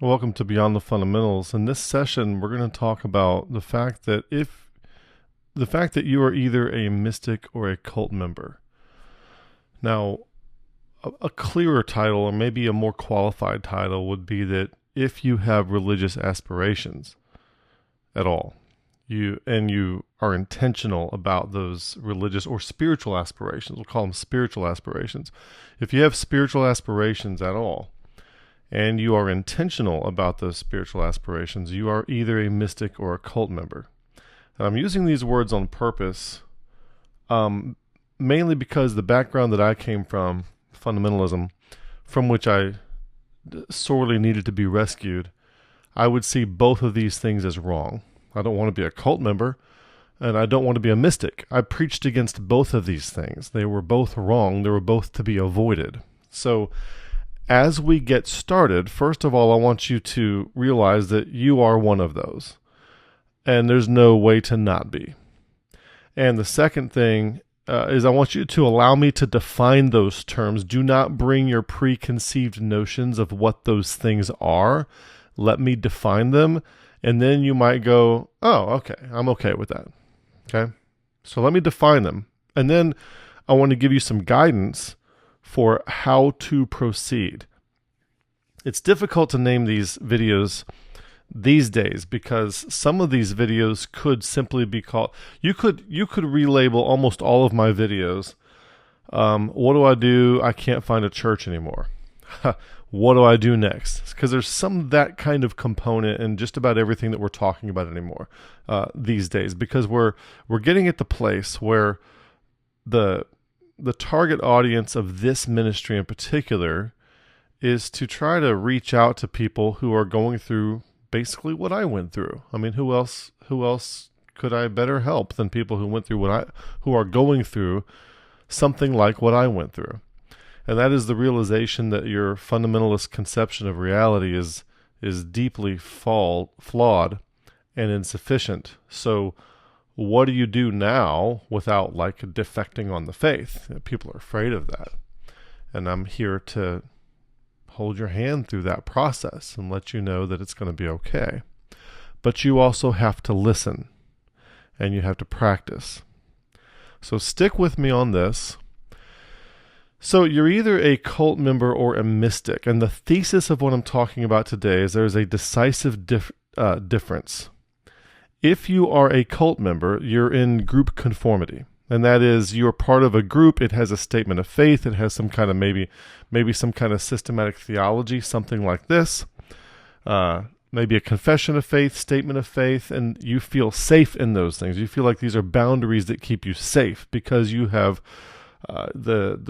Welcome to Beyond the Fundamentals. In this session, we're going to talk about the fact that you are either a mystic or a cult member. Now, a clearer title, or maybe a more qualified title, would be that if you have religious aspirations at all, you are intentional about those religious or spiritual aspirations. We'll call them spiritual aspirations. If you have spiritual aspirations at all, and you are intentional about those spiritual aspirations, you are either a mystic or a cult member. And I'm using these words on purpose, mainly because the background that I came from, fundamentalism, from which I sorely needed to be rescued, I would see both of these things as wrong. I don't want to be a cult member, and I don't want to be a mystic. I preached against both of these things. They were both wrong. They were both to be avoided. So as we get started, first of all, I want you to realize that you are one of those, and there's no way to not be. And the second thing is I want you to allow me to define those terms. Do not bring your preconceived notions of what those things are. Let me define them, and then you might go, oh, okay, I'm okay with that. Okay? So let me define them, and then I want to give you some guidance for how to proceed. It's difficult to name these videos these days because some of these videos could simply be called, you could relabel almost all of my videos. What do I do? I can't find a church anymore. What do I do next? Because there's some that kind of component in just about everything that we're talking about anymore these days, because we're getting at the place where the target audience of this ministry in particular is to try to reach out to people who are going through basically what I went through. I mean, who else could I better help than people who went through who are going through something like what I went through? And that is the realization that your fundamentalist conception of reality is deeply flawed and insufficient. So what do you do now without defecting on the faith? People are afraid of that. And I'm here to hold your hand through that process and let you know that it's going to be okay. But you also have to listen and you have to practice. So stick with me on this. So you're either a cult member or a mystic. And the thesis of what I'm talking about today is there's a decisive difference. If you are a cult member, you're in group conformity. And that is, you're part of a group. It has a statement of faith. It has some kind of maybe some kind of systematic theology, something like this. Maybe a confession of faith, statement of faith, and you feel safe in those things. You feel like these are boundaries that keep you safe because you have the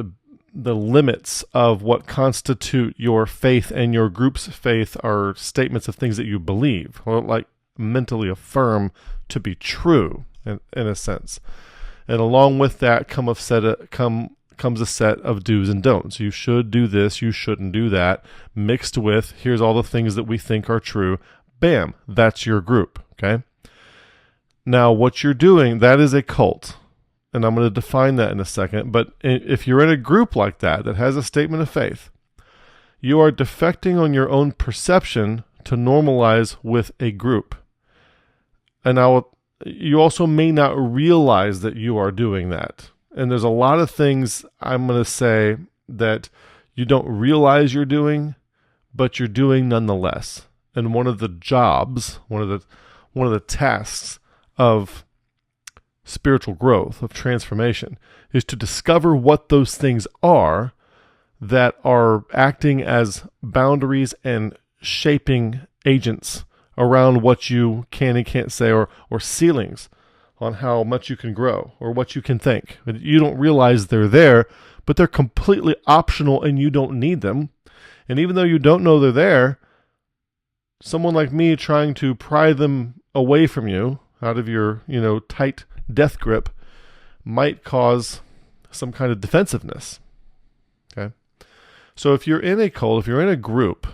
limits of what constitute your faith and your group's faith are statements of things that you believe, or mentally affirm to be true in a sense. And along with that comes a set of do's and don'ts. You should do this, you shouldn't do that, mixed with here's all the things that we think are true. Bam, that's your group, okay? Now what you're doing, that is a cult. And I'm going to define that in a second. But if you're in a group like that has a statement of faith, you are defecting on your own perception to normalize with a group. And you also may not realize that you are doing that. And there's a lot of things I'm going to say that you don't realize you're doing, but you're doing nonetheless. And one of the jobs, one of the tasks of spiritual growth, of transformation, is to discover what those things are that are acting as boundaries and shaping agents around what you can and can't say, or ceilings on how much you can grow or what you can think. You don't realize they're there, but they're completely optional and you don't need them. And even though you don't know they're there, someone like me trying to pry them away from you out of your, tight death grip might cause some kind of defensiveness. Okay? So if you're in a cult, if you're in a group,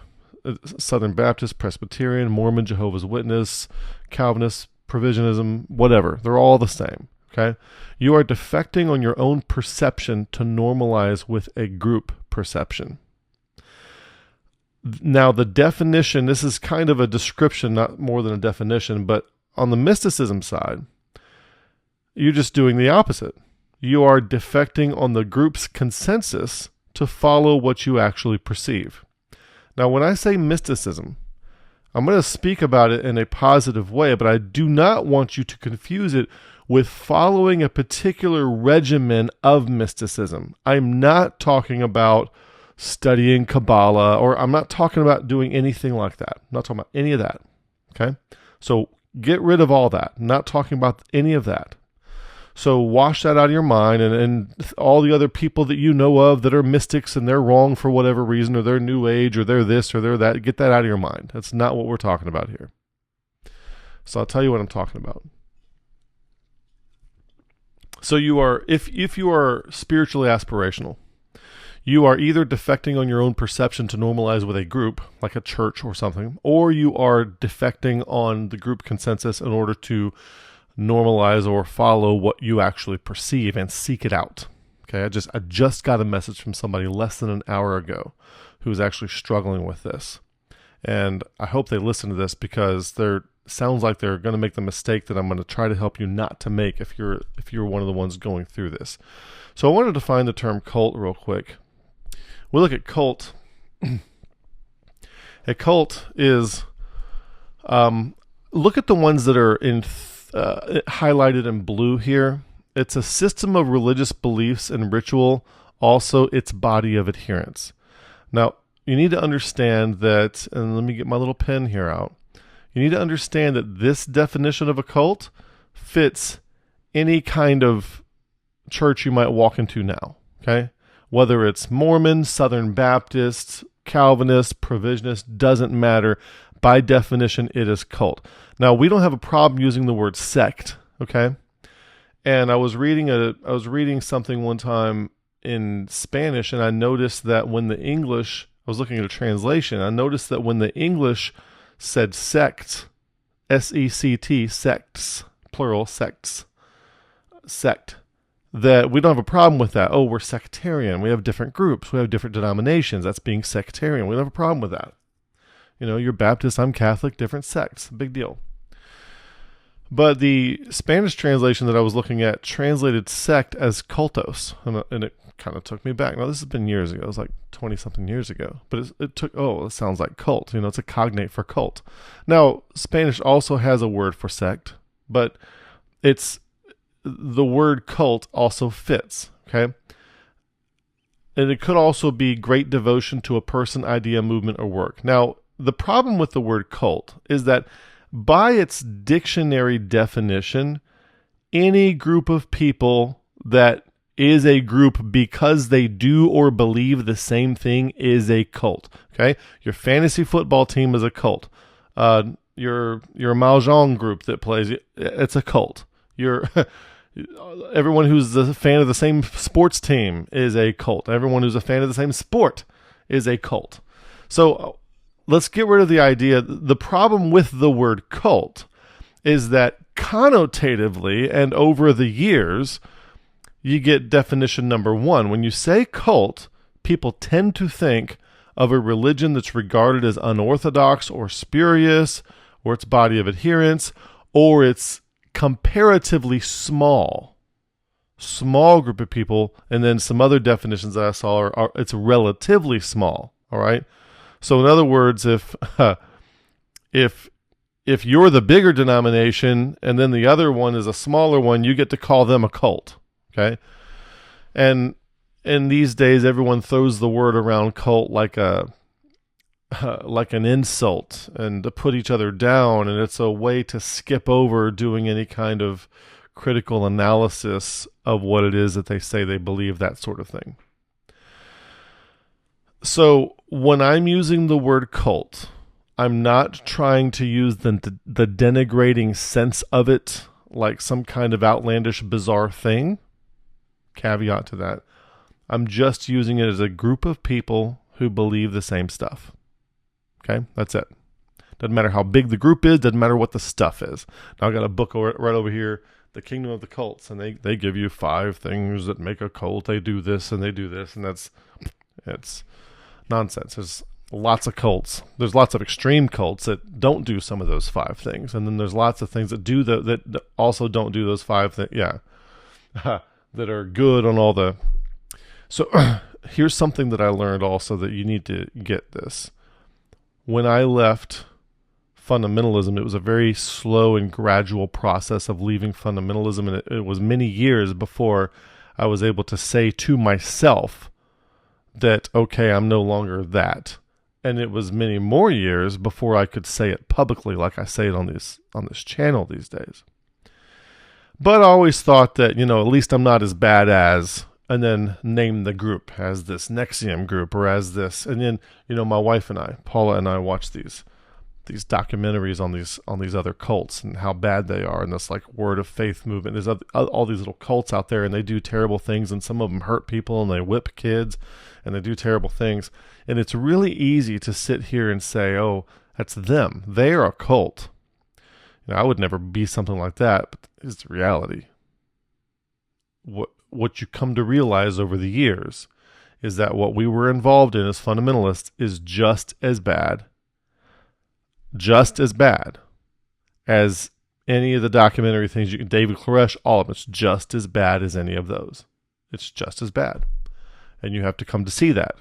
Southern Baptist, Presbyterian, Mormon, Jehovah's Witness, Calvinist, Provisionism, whatever, they're all the same. Okay? You are defecting on your own perception to normalize with a group perception. Now, the definition, this is kind of a description, not more than a definition, but on the mysticism side, you're just doing the opposite. You are defecting on the group's consensus to follow what you actually perceive. Now, when I say mysticism, I'm going to speak about it in a positive way, but I do not want you to confuse it with following a particular regimen of mysticism. I'm not talking about studying Kabbalah, or I'm not talking about doing anything like that. I'm not talking about any of that. Okay? So get rid of all that. I'm not talking about any of that. So wash that out of your mind, and all the other people that you know of that are mystics and they're wrong for whatever reason, or they're New Age, or they're this, or they're that, get that out of your mind. That's not what we're talking about here. So I'll tell you what I'm talking about. So you are, if you are spiritually aspirational, you are either defecting on your own perception to normalize with a group, like a church or something, or you are defecting on the group consensus in order to normalize or follow what you actually perceive and seek it out. Okay, I just got a message from somebody less than an hour ago who's actually struggling with this. And I hope they listen to this, because sounds like they're going to make the mistake that I'm going to try to help you not to make if you're one of the ones going through this. So I wanted to define the term cult real quick. We look at cult. A cult is, look at the ones that are in highlighted in blue here. It's a system of religious beliefs and ritual, also its body of adherence. Now, you need to understand that, and let me get my little pen here out. You need to understand that this definition of a cult fits any kind of church you might walk into now, okay? Whether it's Mormon, Southern Baptist, Calvinist, Provisionist, doesn't matter. By definition, it is cult. Now, we don't have a problem using the word sect, okay? And I was reading something one time in Spanish, and I noticed that when the English, I was looking at a translation, I noticed that when the English said sect, S-E-C-T, sects, plural, sects, sect, that we don't have a problem with that. Oh, we're sectarian. We have different groups. We have different denominations. That's being sectarian. We don't have a problem with that. You know, you're Baptist, I'm Catholic, different sects. Big deal. But the Spanish translation that I was looking at translated sect as cultos, and it kind of took me back. Now, this has been years ago. It was like 20-something years ago. But it sounds like cult. You know, it's a cognate for cult. Now, Spanish also has a word for sect, but the word cult also fits, okay? And it could also be great devotion to a person, idea, movement, or work. Now, the problem with the word cult is that by its dictionary definition, any group of people that is a group because they do or believe the same thing is a cult, okay? Your fantasy football team is a cult. Your mahjong group that plays, it's a cult. Everyone who's a fan of the same sports team is a cult. Everyone who's a fan of the same sport is a cult. So let's get rid of the idea. The problem with the word cult is that connotatively and over the years, you get definition number one. When you say cult, people tend to think of a religion that's regarded as unorthodox or spurious, or its body of adherence, or it's comparatively small group of people, and then some other definitions that I saw are it's relatively small. All right. So in other words, if you're the bigger denomination and then the other one is a smaller one, you get to call them a cult. Okay. And in these days, everyone throws the word around cult like an insult and to put each other down, and it's a way to skip over doing any kind of critical analysis of what it is that they say they believe, that sort of thing. So when I'm using the word cult, I'm not trying to use the denigrating sense of it like some kind of outlandish, bizarre thing. Caveat to that. I'm just using it as a group of people who believe the same stuff. Okay, that's it. Doesn't matter how big the group is, doesn't matter what the stuff is. Now I got a book right over here, The Kingdom of the Cults, and they give you 5 things that make a cult. They do this and they do this, and it's nonsense. lots of cults. There's lots of extreme cults that don't do some of those 5 things, and then there's lots of things that do that also don't do those 5 things. Yeah, that are good on all the. So here's something that I learned also that you need to get this. When I left fundamentalism, it was a very slow and gradual process of leaving fundamentalism, and it was many years before I was able to say to myself that, okay, I'm no longer that. And it was many more years before I could say it publicly like I say it on this channel these days. But I always thought that, at least I'm not as bad as, and then name the group as this Nexium group or as this. And then, my wife and I, Paula and I, watch these documentaries on these other cults and how bad they are, and this like word of faith movement. There's all these little cults out there, and they do terrible things, and some of them hurt people, and they whip kids, and they do terrible things. And it's really easy to sit here and say, oh, that's them. They're a cult. I would never be something like that, but it's the reality. What you come to realize over the years is that what we were involved in as fundamentalists is just as bad as any of the documentary things. David Koresh, all of them, it's just as bad as any of those. It's just as bad. And you have to come to see that.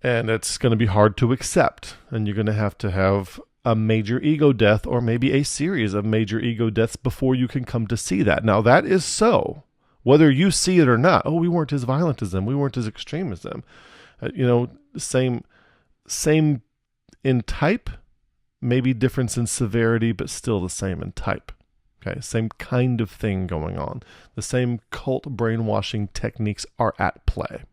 And it's going to be hard to accept. And you're going to have a major ego death, or maybe a series of major ego deaths, before you can come to see that. Now, that is so. Whether you see it or not, oh, we weren't as violent as them. We weren't as extreme as them. Same in type, maybe difference in severity, but still the same in type. Okay, same kind of thing going on. The same cult brainwashing techniques are at play.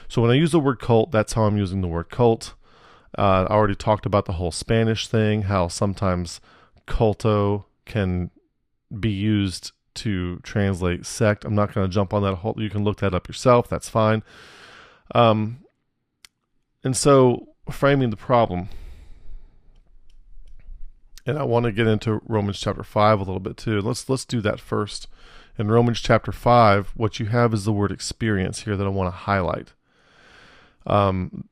So when I use the word cult, that's how I'm using the word cult. I already talked about the whole Spanish thing, how sometimes culto can be used to translate sect. I'm not going to jump on that whole. You can look that up yourself. That's fine. And so framing the problem, and I want to get into Romans chapter 5 a little bit too. Let's do that first. In Romans chapter 5, what you have is the word experience here that I want to highlight.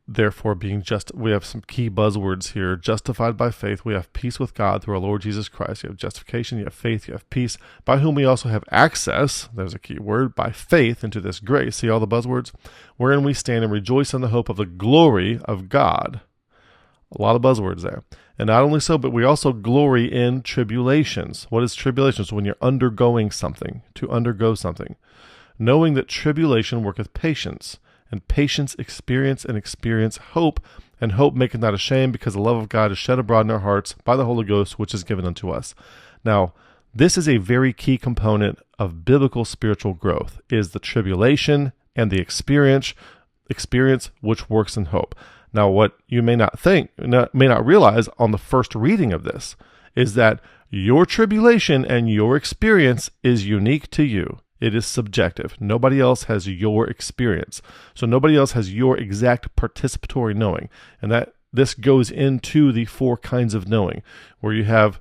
Therefore, being just, we have some key buzzwords here. Justified by faith, we have peace with God through our Lord Jesus Christ. You have justification, you have faith, you have peace, by whom we also have access, there's a key word, by faith into this grace. See all the buzzwords? Wherein we stand and rejoice in the hope of the glory of God. A lot of buzzwords there. And not only so, but we also glory in tribulations. What is tribulations? When you're undergoing something, to undergo something. Knowing that tribulation worketh patience, and patience experience, and experience hope, and hope maketh not ashamed, because the love of God is shed abroad in our hearts by the Holy Ghost, which is given unto us. Now, this is a very key component of biblical spiritual growth, is the tribulation and the experience which works in hope. Now, what you may not realize on the first reading of this is that your tribulation and your experience is unique to you. It is subjective. Nobody else has your experience. So nobody else has your exact participatory knowing. And that this goes into the 4 kinds of knowing, where you have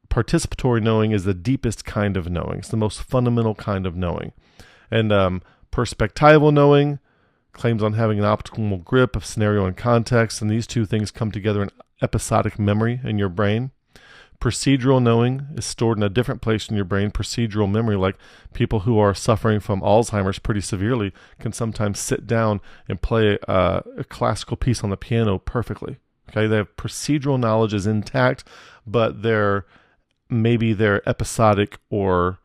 participatory knowing is the deepest kind of knowing. It's the most fundamental kind of knowing. And perspectival knowing claims on having an optimal grip of scenario and context, and these 2 things come together in episodic memory in your brain. Procedural knowing is stored in a different place in your brain. Procedural memory, like people who are suffering from Alzheimer's pretty severely, can sometimes sit down and play a classical piece on the piano perfectly. Okay, they have procedural knowledge is intact, but maybe their episodic or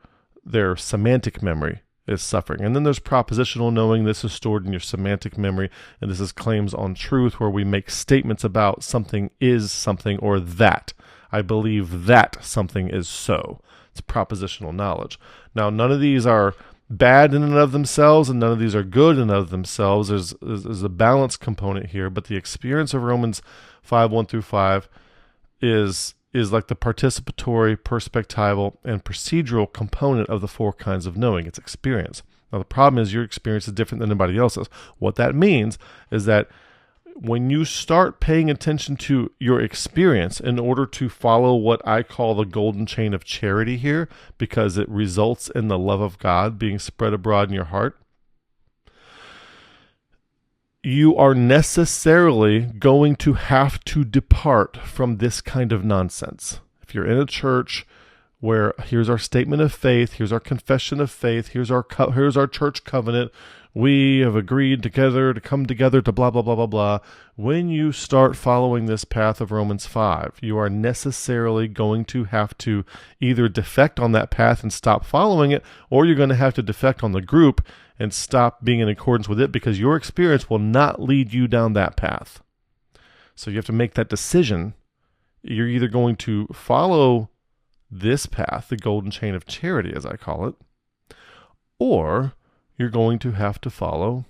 their semantic memory is suffering. And then there's propositional knowing. This is stored in your semantic memory, and this is claims on truth, where we make statements about something is something, or that. I believe that something is so. It's propositional knowledge. Now, none of these are bad in and of themselves, and none of these are good in and of themselves. There's a balance component here, but the experience of Romans 5:1-5 is like the participatory, perspectival, and procedural component of the 4 kinds of knowing. It's experience. Now, the problem is your experience is different than anybody else's. What that means is that when you start paying attention to your experience in order to follow what I call the golden chain of charity here, because it results in the love of God being spread abroad in your heart, you are necessarily going to have to depart from this kind of nonsense. If you're in a church where here's our statement of faith, here's our confession of faith, here's our church covenant, we have agreed together to come together to blah, blah, blah, blah, blah. When you start following this path of Romans 5, you are necessarily going to have to either defect on that path and stop following it, or you're going to have to defect on the group and stop being in accordance with it, because your experience will not lead you down that path. So you have to make that decision. You're either going to follow this path, the golden chain of charity, as I call it, or you're going to have to follow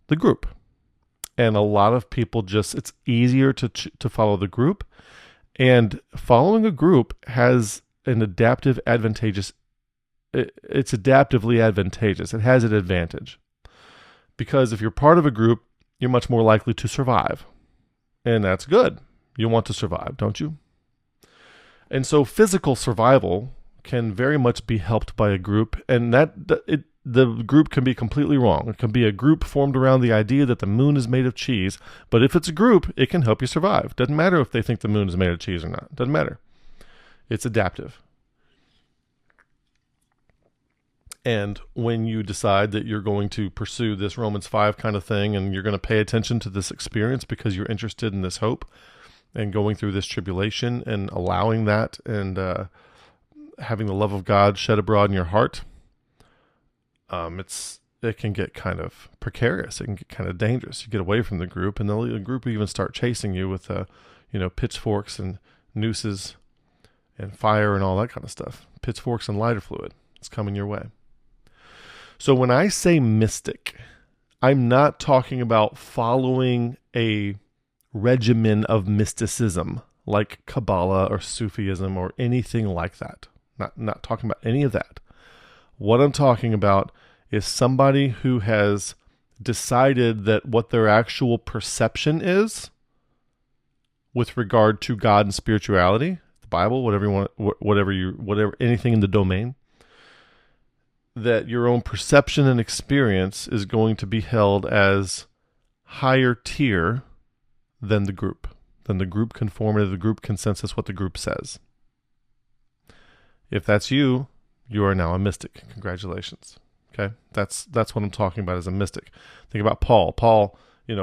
the group. And a lot of people it's easier to follow the group. And following a group has an it's adaptively advantageous. It has an advantage. Because if you're part of a group, you're much more likely to survive. And that's good. You want to survive, don't you? And so physical survival can very much be helped by a group, and the group can be completely wrong. It can be a group formed around the idea that the moon is made of cheese, but if it's a group, it can help you survive. Doesn't matter if they think the moon is made of cheese or not. Doesn't matter. It's adaptive. And when you decide that you're going to pursue this Romans 5 kind of thing, and you're going to pay attention to this experience because you're interested in this hope and going through this tribulation and allowing that, and having the love of God shed abroad in your heart, it can get kind of precarious. It can get kind of dangerous. You get away from the group, and the group will even start chasing you with pitchforks and nooses and fire and all that kind of stuff. Pitchforks and lighter fluid. It's coming your way. So when I say mystic, I'm not talking about following a regimen of mysticism like Kabbalah or Sufism or anything like that. Not talking about any of that. What I'm talking about is somebody who has decided that what their actual perception is with regard to God and spirituality, the Bible, whatever, anything in the domain, that your own perception and experience is going to be held as higher tier than the group conformity, the group consensus, what the group says. If that's you, you are now a mystic. Congratulations. Okay? That's what I'm talking about as a mystic. Think about Paul. Paul,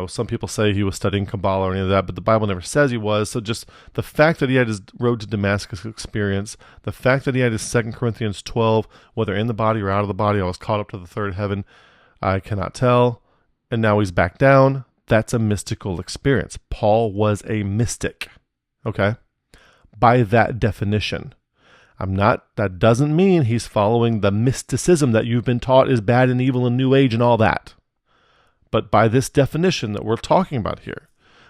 some people say he was studying Kabbalah or any of that, but the Bible never says he was. So just the fact that he had his road to Damascus experience, the fact that he had his 2 Corinthians 12, whether in the body or out of the body, I was caught up to the third heaven, I cannot tell, and now he's back down, that's a mystical experience. Paul was a mystic, okay? By that definition. That doesn't mean he's following the mysticism that you've been taught is bad and evil and New Age and all that. But by this definition that we're talking about here,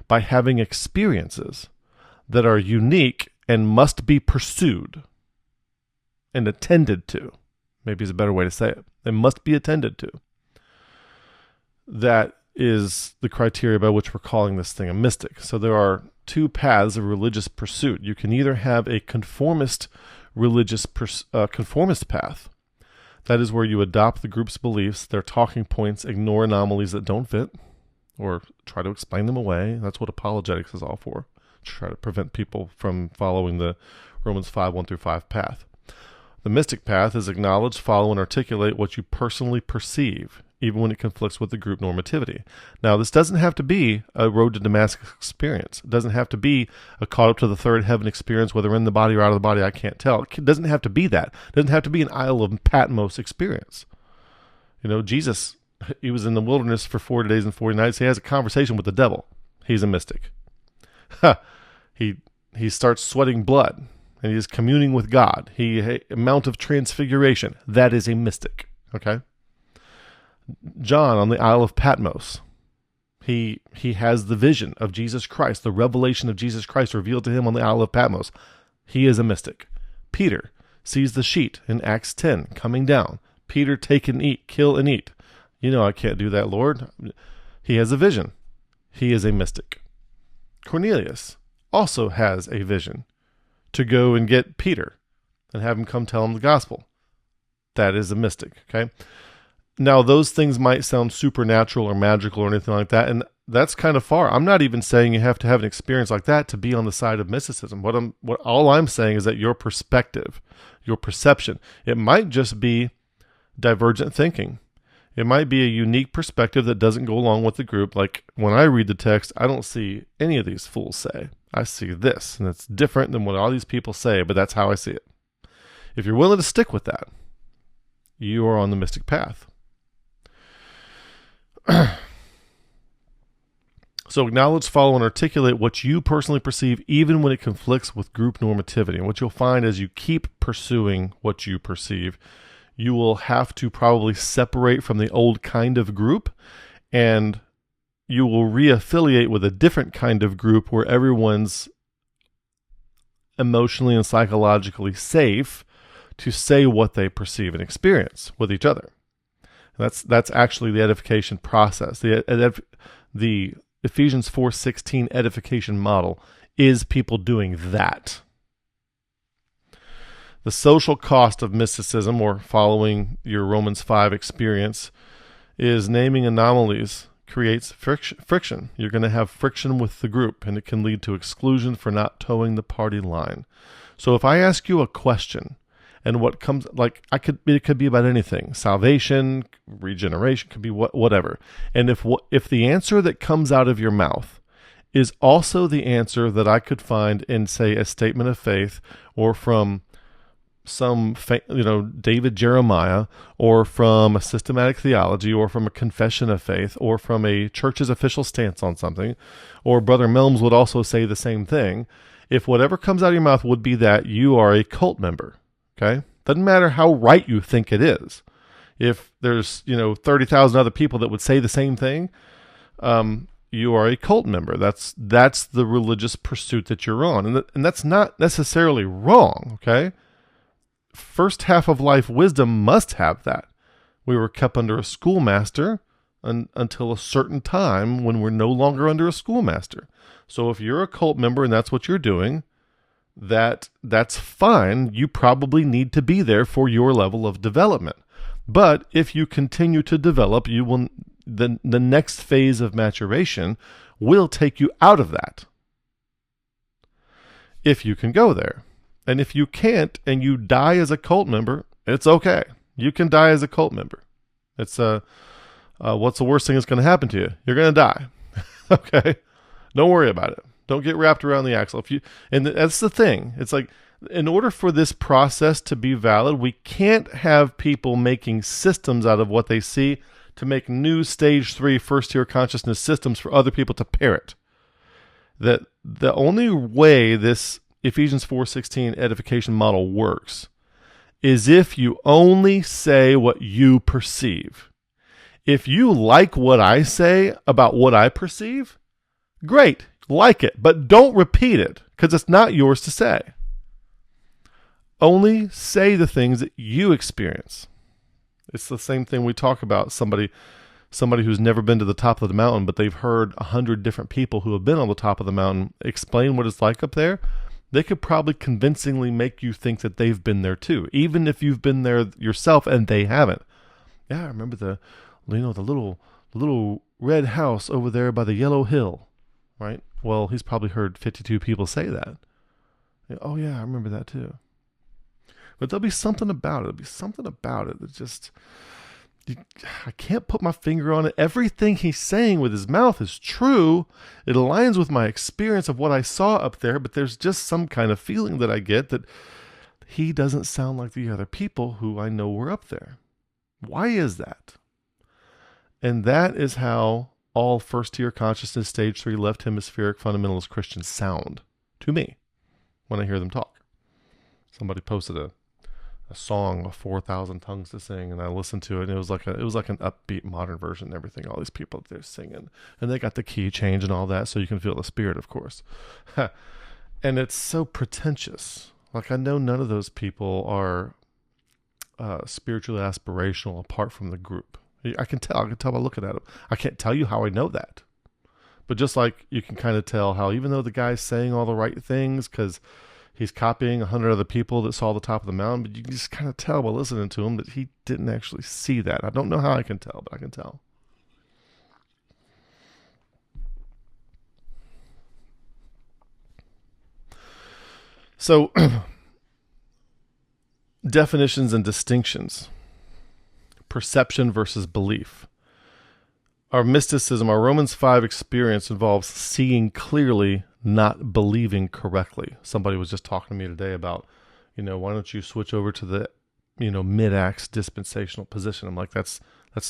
by having experiences that are unique and must be pursued and attended to, maybe is a better way to say it, they must be attended to, that is the criteria by which we're calling this thing a mystic. So there are two paths of religious pursuit. You can either have a conformist conformist path. That is where you adopt the group's beliefs, their talking points, ignore anomalies that don't fit, or try to explain them away. That's what apologetics is all for. Try to prevent people from following the Romans 5, 1-5 path. The mystic path is acknowledge, follow, and articulate what you personally perceive, even when it conflicts with the group normativity. Now, this doesn't have to be a road to Damascus experience. It doesn't have to be a caught up to the third heaven experience, whether in the body or out of the body, I can't tell. It doesn't have to be that. It doesn't have to be an Isle of Patmos experience. Jesus, he was in the wilderness for 40 days and 40 nights. He has a conversation with the devil. He's a mystic. He starts sweating blood, and he is communing with God. Mount of Transfiguration. That is a mystic, okay? John on the Isle of Patmos, he has the vision of Jesus Christ, the revelation of Jesus Christ revealed to him on the Isle of Patmos. He is a mystic. Peter sees the sheet in Acts 10 coming down. Peter, take and eat, kill and eat. I can't do that, Lord. He has a vision. He is a mystic. Cornelius also has a vision to go and get Peter and have him come tell him the gospel. That is a mystic, okay? Now, those things might sound supernatural or magical or anything like that, and that's kind of far. I'm not even saying you have to have an experience like that to be on the side of mysticism. All I'm saying is that your perspective, your perception, it might just be divergent thinking. It might be a unique perspective that doesn't go along with the group. Like when I read the text, I don't see any of these fools say. I see this, and it's different than what all these people say, but that's how I see it. If you're willing to stick with that, you are on the mystic path. So acknowledge, follow, and articulate what you personally perceive, even when it conflicts with group normativity. And what you'll find as you keep pursuing what you perceive, you will have to probably separate from the old kind of group, and you will re-affiliate with a different kind of group where everyone's emotionally and psychologically safe to say what they perceive and experience with each other. That's actually the edification process. The Ephesians 4:16 edification model is people doing that. The social cost of mysticism, or following your Romans 5 experience, is naming anomalies creates friction. You're going to have friction with the group, and it can lead to exclusion for not towing the party line. So if I ask you a question, and what comes, it could be about anything, salvation, regeneration, could be whatever. And if the answer that comes out of your mouth is also the answer that I could find in, say, a statement of faith, or from some, David Jeremiah, or from a systematic theology, or from a confession of faith, or from a church's official stance on something, or Brother Milnes would also say the same thing, if whatever comes out of your mouth would be that, you are a cult member. Okay? Doesn't matter how right you think it is. If there's, 30,000 other people that would say the same thing, you are a cult member. That's the religious pursuit that you're on. And that's not necessarily wrong, okay? First half of life wisdom must have that. We were kept under a schoolmaster until a certain time when we're no longer under a schoolmaster. So if you're a cult member and that's what you're doing, that's fine. You probably need to be there for your level of development. But if you continue to develop, you will the next phase of maturation will take you out of that. If you can go there. And if you can't and you die as a cult member, it's okay. You can die as a cult member. It's what's the worst thing that's going to happen to you? You're going to die. Okay? Don't worry about it. Don't get wrapped around the axle. And that's the thing. It's like, in order for this process to be valid, we can't have people making systems out of what they see to make new stage 3 first-tier consciousness systems for other people to parrot. That the only way this Ephesians 4:16 edification model works is if you only say what you perceive. If you like what I say about what I perceive, great. Like it, but don't repeat it, because it's not yours to say. Only say the things that you experience. It's the same thing we talk about. Somebody who's never been to the top of the mountain, but they've heard 100 different people who have been on the top of the mountain explain what it's like up there. They could probably convincingly make you think that they've been there too, even if you've been there yourself and they haven't. Yeah, I remember the little red house over there by the yellow hill, right? Well, he's probably heard 52 people say that. Oh, yeah, I remember that too. But there'll be something about it. There'll be something about it that just, I can't put my finger on it. Everything he's saying with his mouth is true. It aligns with my experience of what I saw up there, but there's just some kind of feeling that I get that he doesn't sound like the other people who I know were up there. Why is that? And that is how all first-tier consciousness stage 3 left hemispheric fundamentalist Christians sound to me when I hear them talk. Somebody posted a song of 4,000 tongues to sing, and I listened to it, and it was like an upbeat modern version and everything. All these people they're singing, and they got the key change and all that, so you can feel the spirit, of course. And it's so pretentious. Like, I know none of those people are spiritually aspirational apart from the group. I can tell by looking at him. I can't tell you how I know that. But just like you can kind of tell how, even though the guy's saying all the right things because he's copying 100 other people that saw the top of the mountain, but you can just kind of tell by listening to him that he didn't actually see that. I don't know how I can tell, but I can tell. So, definitions and distinctions. Perception versus belief. Our mysticism, our Romans 5 experience involves seeing clearly, not believing correctly. Somebody was just talking to me today about, why don't you switch over to the, mid-acts dispensational position? I'm like, that's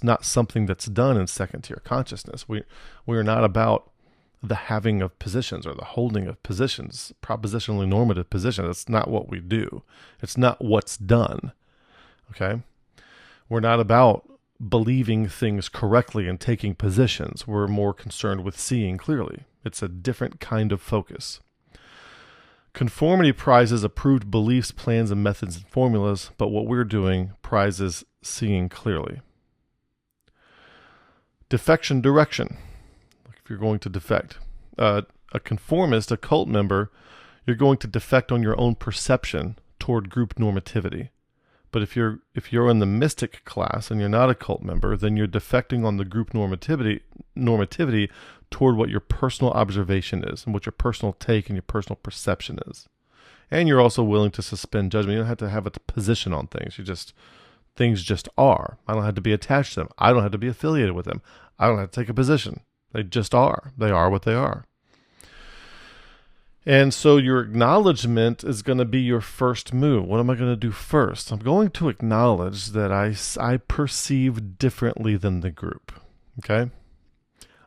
not something that's done in second tier consciousness. We are not about the having of positions or the holding of positions, propositionally normative positions. That's not what we do. It's not what's done. Okay? We're not about believing things correctly and taking positions. We're more concerned with seeing clearly. It's a different kind of focus. Conformity prizes approved beliefs, plans, and methods and formulas, but what we're doing prizes seeing clearly. Defection direction. If you're going to defect. A conformist, a cult member, you're going to defect on your own perception toward group normativity. But if you're in the mystic class and you're not a cult member, then you're defecting on the group normativity toward what your personal observation is and what your personal take and your personal perception is. And you're also willing to suspend judgment. You don't have to have a position on things. Things just are. I don't have to be attached to them. I don't have to be affiliated with them. I don't have to take a position. They just are. They are what they are. And so your acknowledgement is going to be your first move. What am I going to do first? I'm going to acknowledge that I perceive differently than the group. Okay?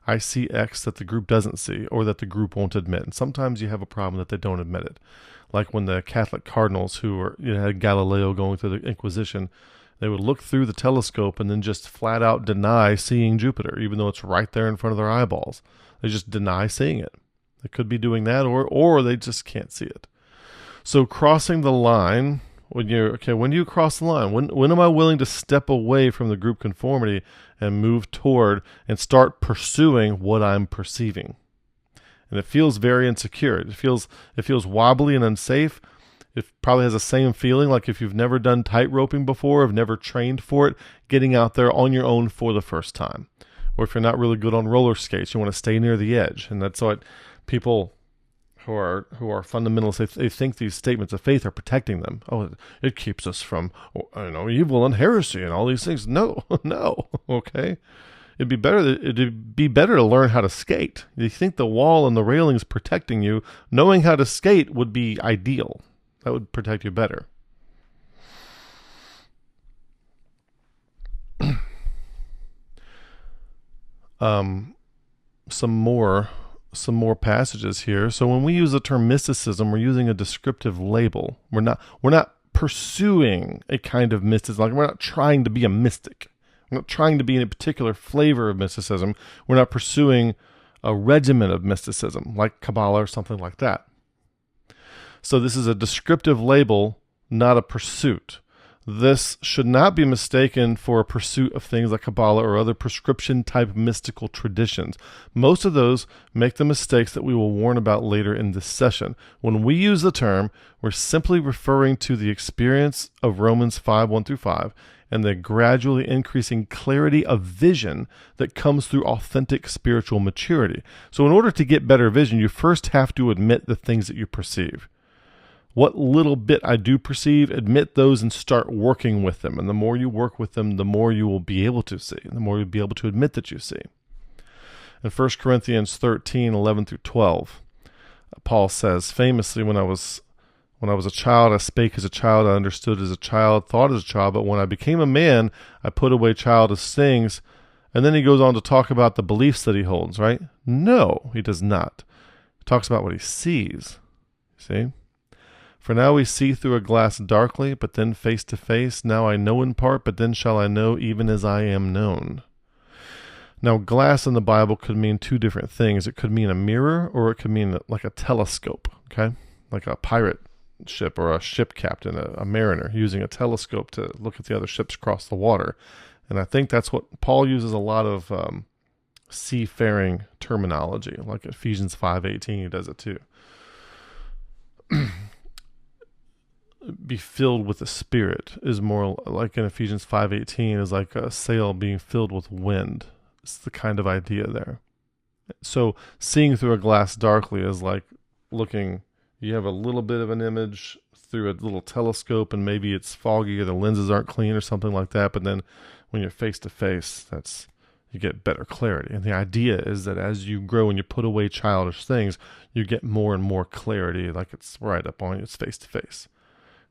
I see X that the group doesn't see or that the group won't admit. And sometimes you have a problem that they don't admit it. Like when the Catholic cardinals who had Galileo going through the Inquisition, they would look through the telescope and then just flat out deny seeing Jupiter, even though it's right there in front of their eyeballs. They just deny seeing it. They could be doing that, or they just can't see it. So crossing the line, when do you cross the line? When am I willing to step away from the group conformity and move toward and start pursuing what I'm perceiving? And it feels very insecure. It feels wobbly and unsafe. It probably has the same feeling like if you've never done tight roping before, have never trained for it, getting out there on your own for the first time. Or if you're not really good on roller skates, you want to stay near the edge. And that's what people who are fundamentalists, they think these statements of faith are protecting them. Oh, it keeps us from evil and heresy and all these things. No, okay? It'd be better to learn how to skate. You think the wall and the railings protecting you, knowing how to skate would be ideal. That would protect you better. Some more passages here. So when we use the term mysticism, we're using a descriptive label. We're not pursuing a kind of mysticism. Like we're not trying to be a mystic. We're not trying to be in a particular flavor of mysticism. We're not pursuing a regimen of mysticism like Kabbalah or something like that. So this is a descriptive label, not a pursuit. This should not be mistaken for a pursuit of things like Kabbalah or other prescription-type mystical traditions. Most of those make the mistakes that we will warn about later in this session. When we use the term, we're simply referring to the experience of Romans 5:1-5 and the gradually increasing clarity of vision that comes through authentic spiritual maturity. So in order to get better vision, you first have to admit the things that you perceive. What little bit I do perceive, admit those and start working with them. And the more you work with them, the more you will be able to see, and the more you'll be able to admit that you see. In 1 Corinthians 13:11-12, Paul says, famously, when I was a child, I spake as a child, I understood as a child, thought as a child, but when I became a man, I put away childish things. And then he goes on to talk about the beliefs that he holds, right? No, he does not. He talks about what he sees. See? For now we see through a glass darkly, but then face to face. Now I know in part, but then shall I know even as I am known. Now, glass in the Bible could mean two different things. It could mean a mirror, or it could mean like a telescope, okay? Like a pirate ship or a ship captain, a mariner, using a telescope to look at the other ships across the water. And I think that's what Paul uses a lot of seafaring terminology, like Ephesians 5:18, he does it too. be filled with the Spirit is more like in Ephesians 5:18 is like a sail being filled with wind. It's the kind of idea there. So seeing through a glass darkly is like looking, you have a little bit of an image through a little telescope and maybe it's foggy or the lenses aren't clean or something like that, but then when you're face to face, you get better clarity. And the idea is that as you grow and you put away childish things, you get more and more clarity, like it's right up on you, it's face to face.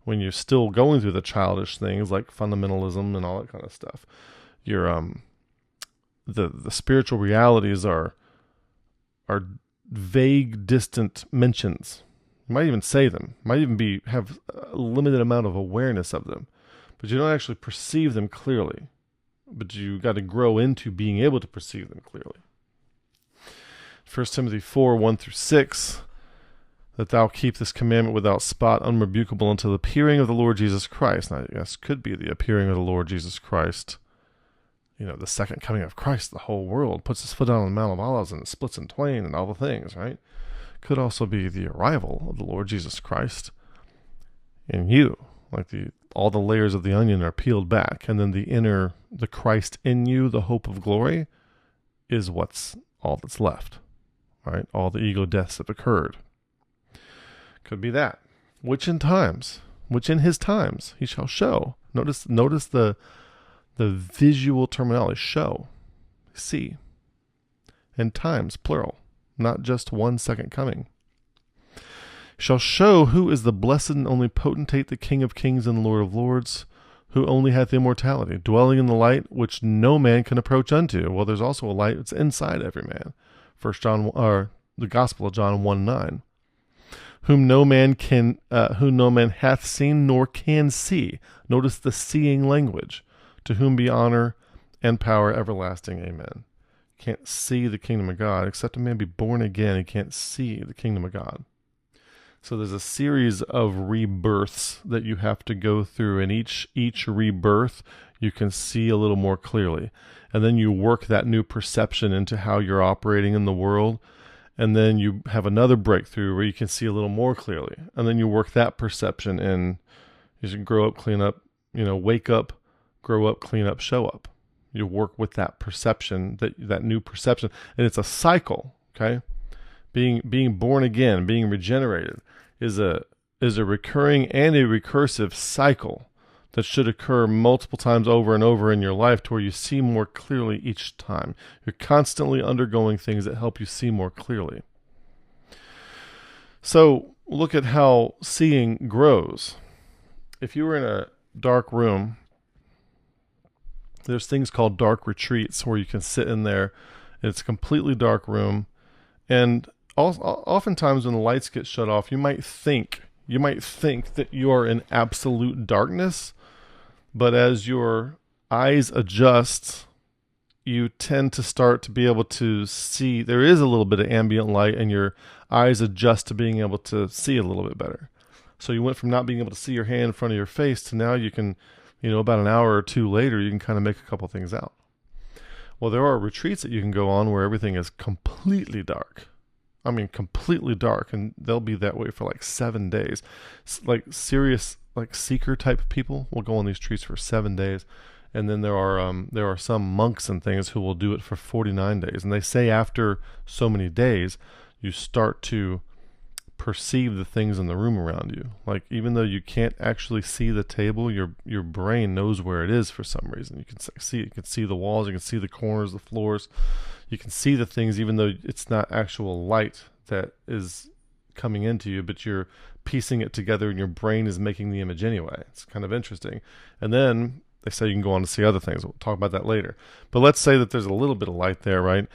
When you're still going through the childish things like fundamentalism and all that kind of stuff, you're the spiritual realities are vague, distant mentions. You might even say them. Might even have a limited amount of awareness of them, but you don't actually perceive them clearly. But you got to grow into being able to perceive them clearly. 1 Timothy 4:1-6, that thou keep this commandment without spot, unrebukable until the appearing of the Lord Jesus Christ. Now, yes, could be the appearing of the Lord Jesus Christ. The second coming of Christ, the whole world puts his foot down on the Mount of Olives and it splits in twain and all the things, right? Could also be the arrival of the Lord Jesus Christ in you, like all the layers of the onion are peeled back, and then the Christ in you, the hope of glory, is all that's left, right? All the ego deaths have occurred. Could be that. Which in his times he shall show. Notice the visual terminology, show, see, and times, plural, not just one second coming. Shall show who is the blessed and only potentate, the King of kings and Lord of lords, who only hath immortality, dwelling in the light which no man can approach unto. Well, there's also a light that's inside every man. The Gospel of John 1:9. Whom no man hath seen nor can see. Notice the seeing language. To whom be honor and power everlasting. Amen. Can't see the kingdom of God except a man be born again. He can't see the kingdom of God. So there's a series of rebirths that you have to go through, and each rebirth you can see a little more clearly. And then you work that new perception into how you're operating in the world, and then you have another breakthrough where you can see a little more clearly. And then you work that perception in. You should grow up, clean up, wake up, grow up, clean up, show up. You work with that perception, that new perception, and it's a cycle, okay? Being born again, being regenerated is a recurring and a recursive cycle that should occur multiple times over and over in your life to where you see more clearly each time. You're constantly undergoing things that help you see more clearly. So look at how seeing grows. If you were in a dark room, there's things called dark retreats where you can sit in there. It's a completely dark room, and oftentimes when the lights get shut off, you might think that you are in absolute darkness, but as your eyes adjust, you tend to start to be able to see. There is a little bit of ambient light, and your eyes adjust to being able to see a little bit better. So you went from not being able to see your hand in front of your face to now you can, about an hour or two later, you can kind of make a couple things out. Well, there are retreats that you can go on where everything is completely dark. I mean, completely dark, and they'll be that way for like 7 days. Like serious, like seeker type people will go on these retreats for 7 days, and then there are some monks and things who will do it for 49 days. And they say after so many days, you start to perceive the things in the room around you. Like even though you can't actually see the table, your brain knows where it is for some reason. You can see it. You can see the walls. You can see the corners, the floors. You can see the things even though it's not actual light that is coming into you, but you're piecing it together and your brain is making the image anyway. It's kind of interesting. And then they say you can go on to see other things. We'll talk about that later. But let's say that there's a little bit of light there, right?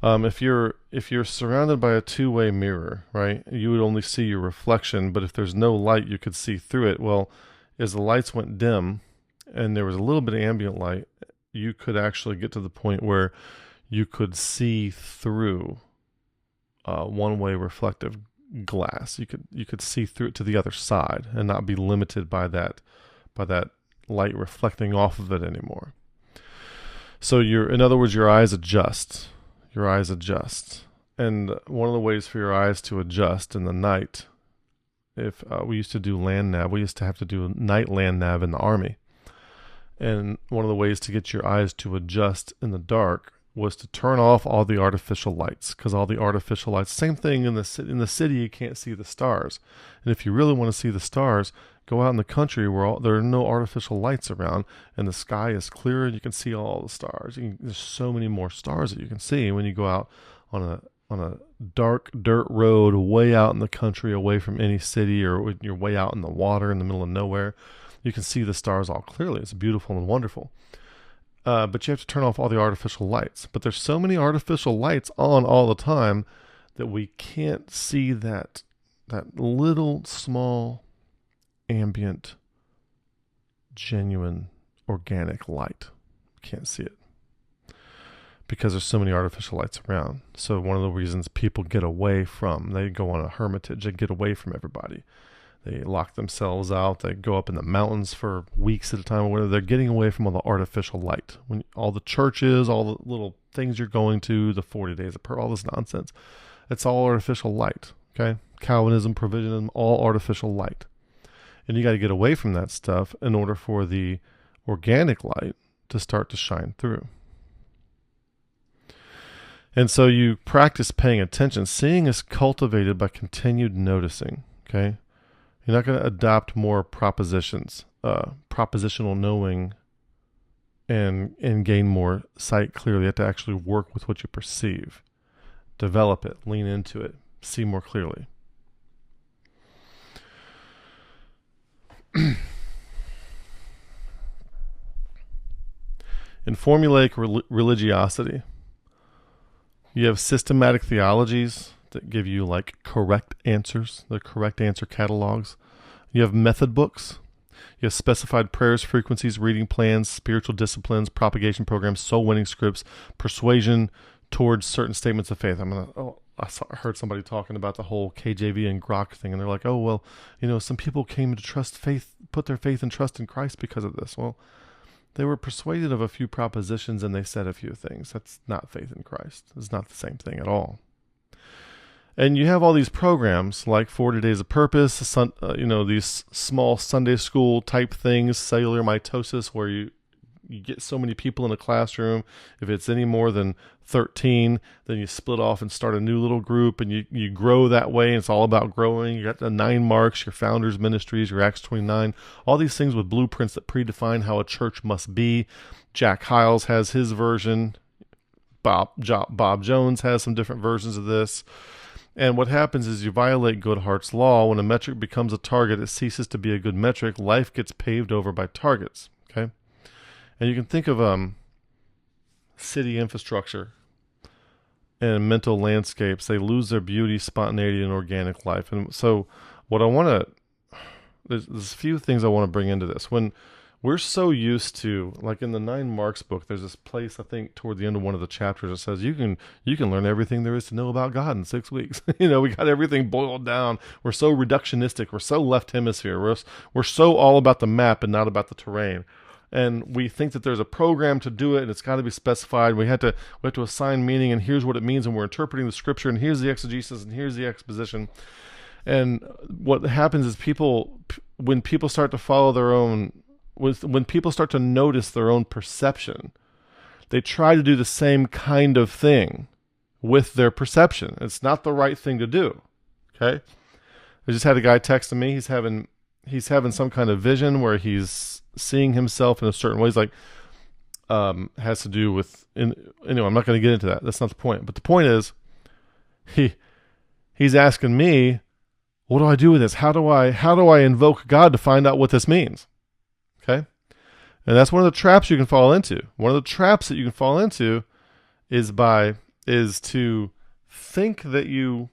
If you're surrounded by a two-way mirror, right, you would only see your reflection, but if there's no light, you could see through it. Well, as the lights went dim and there was a little bit of ambient light, you could actually get to the point where you could see through one-way reflective glass. You could see through it to the other side and not be limited by that light reflecting off of it anymore. So in other words, your eyes adjust. Your eyes adjust. And one of the ways for your eyes to adjust in the night if we used to do land nav, we used to have to do night land nav in the Army. And one of the ways to get your eyes to adjust in the dark was to turn off all the artificial lights, because all the artificial lights, same thing in the city, you can't see the stars. And if you really want to see the stars, go out in the country where there are no artificial lights around, and the sky is clear, and you can see all the stars. There's so many more stars that you can see when you go out on a dark dirt road way out in the country, away from any city, or when you're way out in the water in the middle of nowhere. You can see the stars all clearly. It's beautiful and wonderful. But you have to turn off all the artificial lights. But there's so many artificial lights on all the time that we can't see that little small ambient, genuine, organic light. Can't see it because there's so many artificial lights around. So one of the reasons people get away from, they go on a hermitage, they get away from everybody. They lock themselves out. They go up in the mountains for weeks at a time or whatever. They're getting away from all the artificial light. When all the churches, all the little things you're going to, the 40 days of prayer, all this nonsense, it's all artificial light. Okay? Calvinism, provisionism, all artificial light. And you got to get away from that stuff in order for the organic light to start to shine through. And so you practice paying attention. Seeing is cultivated by continued noticing. Okay? You're not going to adopt more propositions, propositional knowing, and gain more sight clearly. You have to actually work with what you perceive. Develop it, lean into it, see more clearly. In formulaic religiosity, you have systematic theologies that give you like correct answers, the correct answer catalogs. You have method books. You have specified prayers, frequencies, reading plans, spiritual disciplines, propagation programs, soul winning scripts, persuasion towards certain statements of faith. I heard somebody talking about the whole KJV and Grok thing, and they're like, oh, well, some people came to put their faith and trust in Christ because of this. Well, they were persuaded of a few propositions and they said a few things. That's not faith in Christ. It's not the same thing at all. And you have all these programs like 40 Days of Purpose, these small Sunday school type things, cellular mitosis, where you get so many people in a classroom. If it's any more than 13, then you split off and start a new little group, and you grow that way. And it's all about growing. You got the 9 marks, your Founders Ministries, your Acts 29, all these things with blueprints that predefine how a church must be. Jack Hyles has his version. Bob Jones has some different versions of this. And what happens is you violate Goodhart's law. When a metric becomes a target, it ceases to be a good metric. Life gets paved over by targets. Okay? And you can think of city infrastructure and mental landscapes. They lose their beauty, spontaneity, and organic life. And so what I want to, there's a few things I want to bring into this. When we're so used to, like in the 9 Marks book, there's this place, I think, toward the end of one of the chapters that says you can learn everything there is to know about God in 6 weeks. We got everything boiled down. We're so reductionistic. We're so left hemisphere. We're so all about the map and not about the terrain. And we think that there's a program to do it, and it's got to be specified. We have to assign meaning, and here's what it means, and we're interpreting the scripture, and here's the exegesis, and here's the exposition. And what happens is when people start to follow their own, when people start to notice their own perception, they try to do the same kind of thing with their perception. It's not the right thing to do. Okay? I just had a guy texting me. He's having some kind of vision where he's seeing himself in a certain way. He's like, has to do with, anyway, I'm not going to get into that. That's not the point. But the point is, he's asking me, what do I do with this? How do I invoke God to find out what this means? Okay? And that's one of the traps you can fall into. One of the traps that you can fall into is to think that you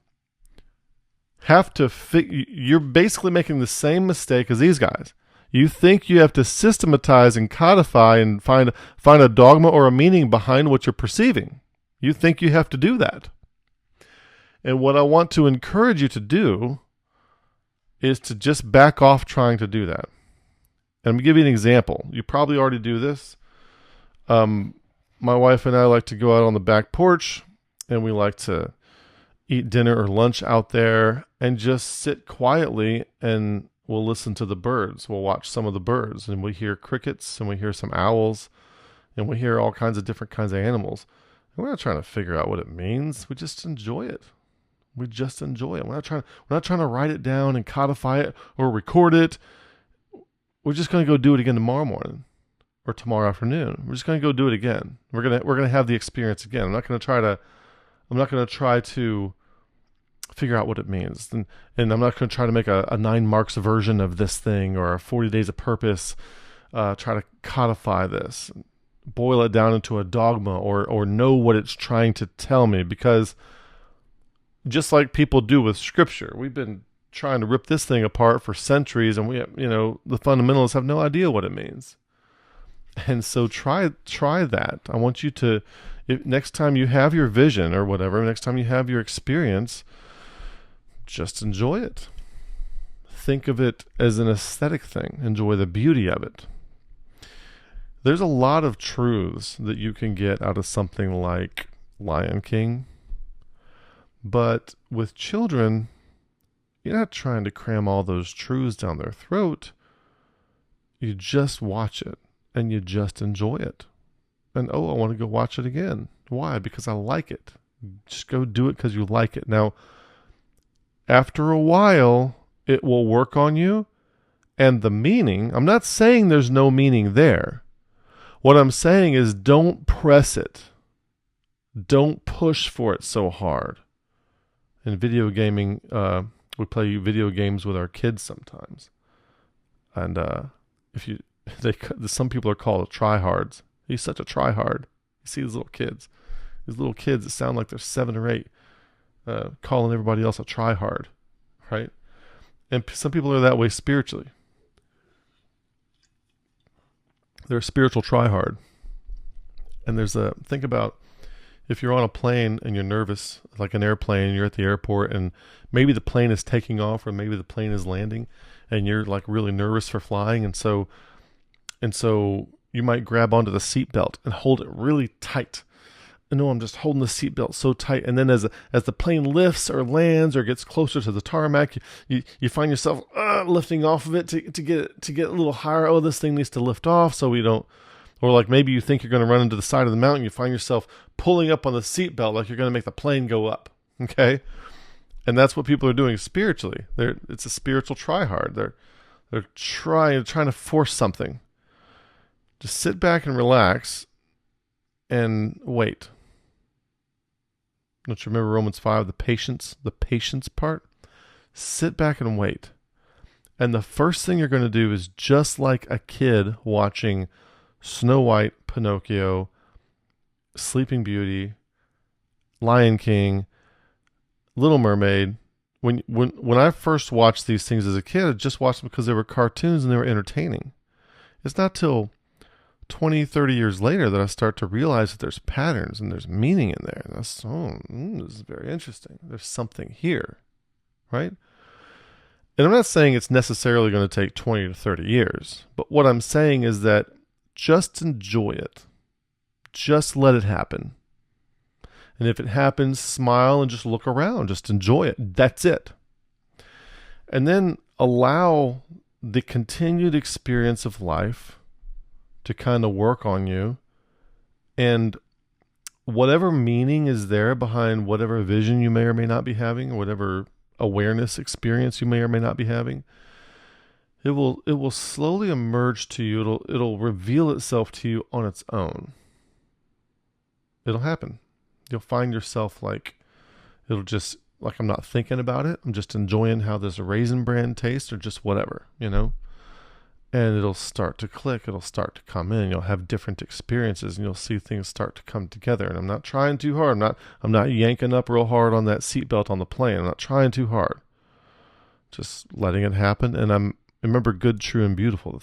have to you're basically making the same mistake as these guys. You think you have to systematize and codify and find a dogma or a meaning behind what you're perceiving. You think you have to do that. And what I want to encourage you to do is to just back off trying to do that. And I'm going to give you an example. You probably already do this. My wife and I like to go out on the back porch, and we like to eat dinner or lunch out there and just sit quietly, and we'll listen to the birds. We'll watch some of the birds, and we hear crickets, and we hear some owls, and we hear all kinds of different kinds of animals. And we're not trying to figure out what it means. We just enjoy it. We just enjoy it. We're not trying to write it down and codify it or record it. We're just going to go do it again tomorrow morning or tomorrow afternoon. We're just going to go do it again. We're going to have the experience again. I'm not going to try to figure out what it means. And I'm not going to try to make a 9 marks version of this thing or a 40 days of purpose, try to codify this, boil it down into a dogma or know what it's trying to tell me, because just like people do with scripture, we've been trying to rip this thing apart for centuries, and the fundamentalists have no idea what it means. And so try that. I want you to, next time you have your vision or whatever, next time you have your experience, just enjoy it. Think of it as an aesthetic thing. Enjoy the beauty of it. There's a lot of truths that you can get out of something like Lion King. But with children, you're not trying to cram all those truths down their throat. You just watch it and you just enjoy it. And I want to go watch it again. Why? Because I like it. Just go do it because you like it. Now, after a while, it will work on you. And the meaning, I'm not saying there's no meaning there. What I'm saying is don't press it. Don't push for it so hard. In video gaming, we play video games with our kids sometimes, and some people are called tryhards. He's such a tryhard. You see these little kids that sound like they're 7 or 8, calling everybody else a tryhard, right? And some people are that way spiritually. They're a spiritual tryhard. And think about, if you're on a plane and you're nervous, like an airplane, you're at the airport and maybe the plane is taking off or maybe the plane is landing and you're like really nervous for flying. And so you might grab onto the seatbelt and hold it really tight. And I'm just holding the seatbelt so tight. And then as the plane lifts or lands or gets closer to the tarmac, you find yourself lifting off of it to get a little higher. Oh, this thing needs to lift off so we don't. Or like maybe you think you're going to run into the side of the mountain. You find yourself pulling up on the seatbelt like you're going to make the plane go up. Okay? And that's what people are doing spiritually. It's a spiritual tryhard. They're trying to force something. Just sit back and relax and wait. Don't you remember Romans 5, the patience part? Sit back and wait. And the first thing you're going to do is just like a kid watching Snow White, Pinocchio, Sleeping Beauty, Lion King, Little Mermaid. When I first watched these things as a kid, I just watched them because they were cartoons and they were entertaining. It's not till 20, 30 years later that I start to realize that there's patterns and there's meaning in there. And this is very interesting. There's something here, right? And I'm not saying it's necessarily going to take 20 to 30 years, but what I'm saying is that just enjoy it. Just let it happen. And if it happens, smile and just look around. Just enjoy it. That's it. And then allow the continued experience of life to kind of work on you. And whatever meaning is there behind whatever vision you may or may not be having, or whatever awareness experience you may or may not be having, it will slowly emerge to you. It'll reveal itself to you on its own. It'll happen. You'll find yourself I'm not thinking about it. I'm just enjoying how this Raisin Bran tastes, or just whatever, And it'll start to click. It'll start to come in. You'll have different experiences, and you'll see things start to come together. And I'm not trying too hard. I'm not yanking up real hard on that seatbelt on the plane. I'm not trying too hard. Just letting it happen. And remember good, true, and beautiful, the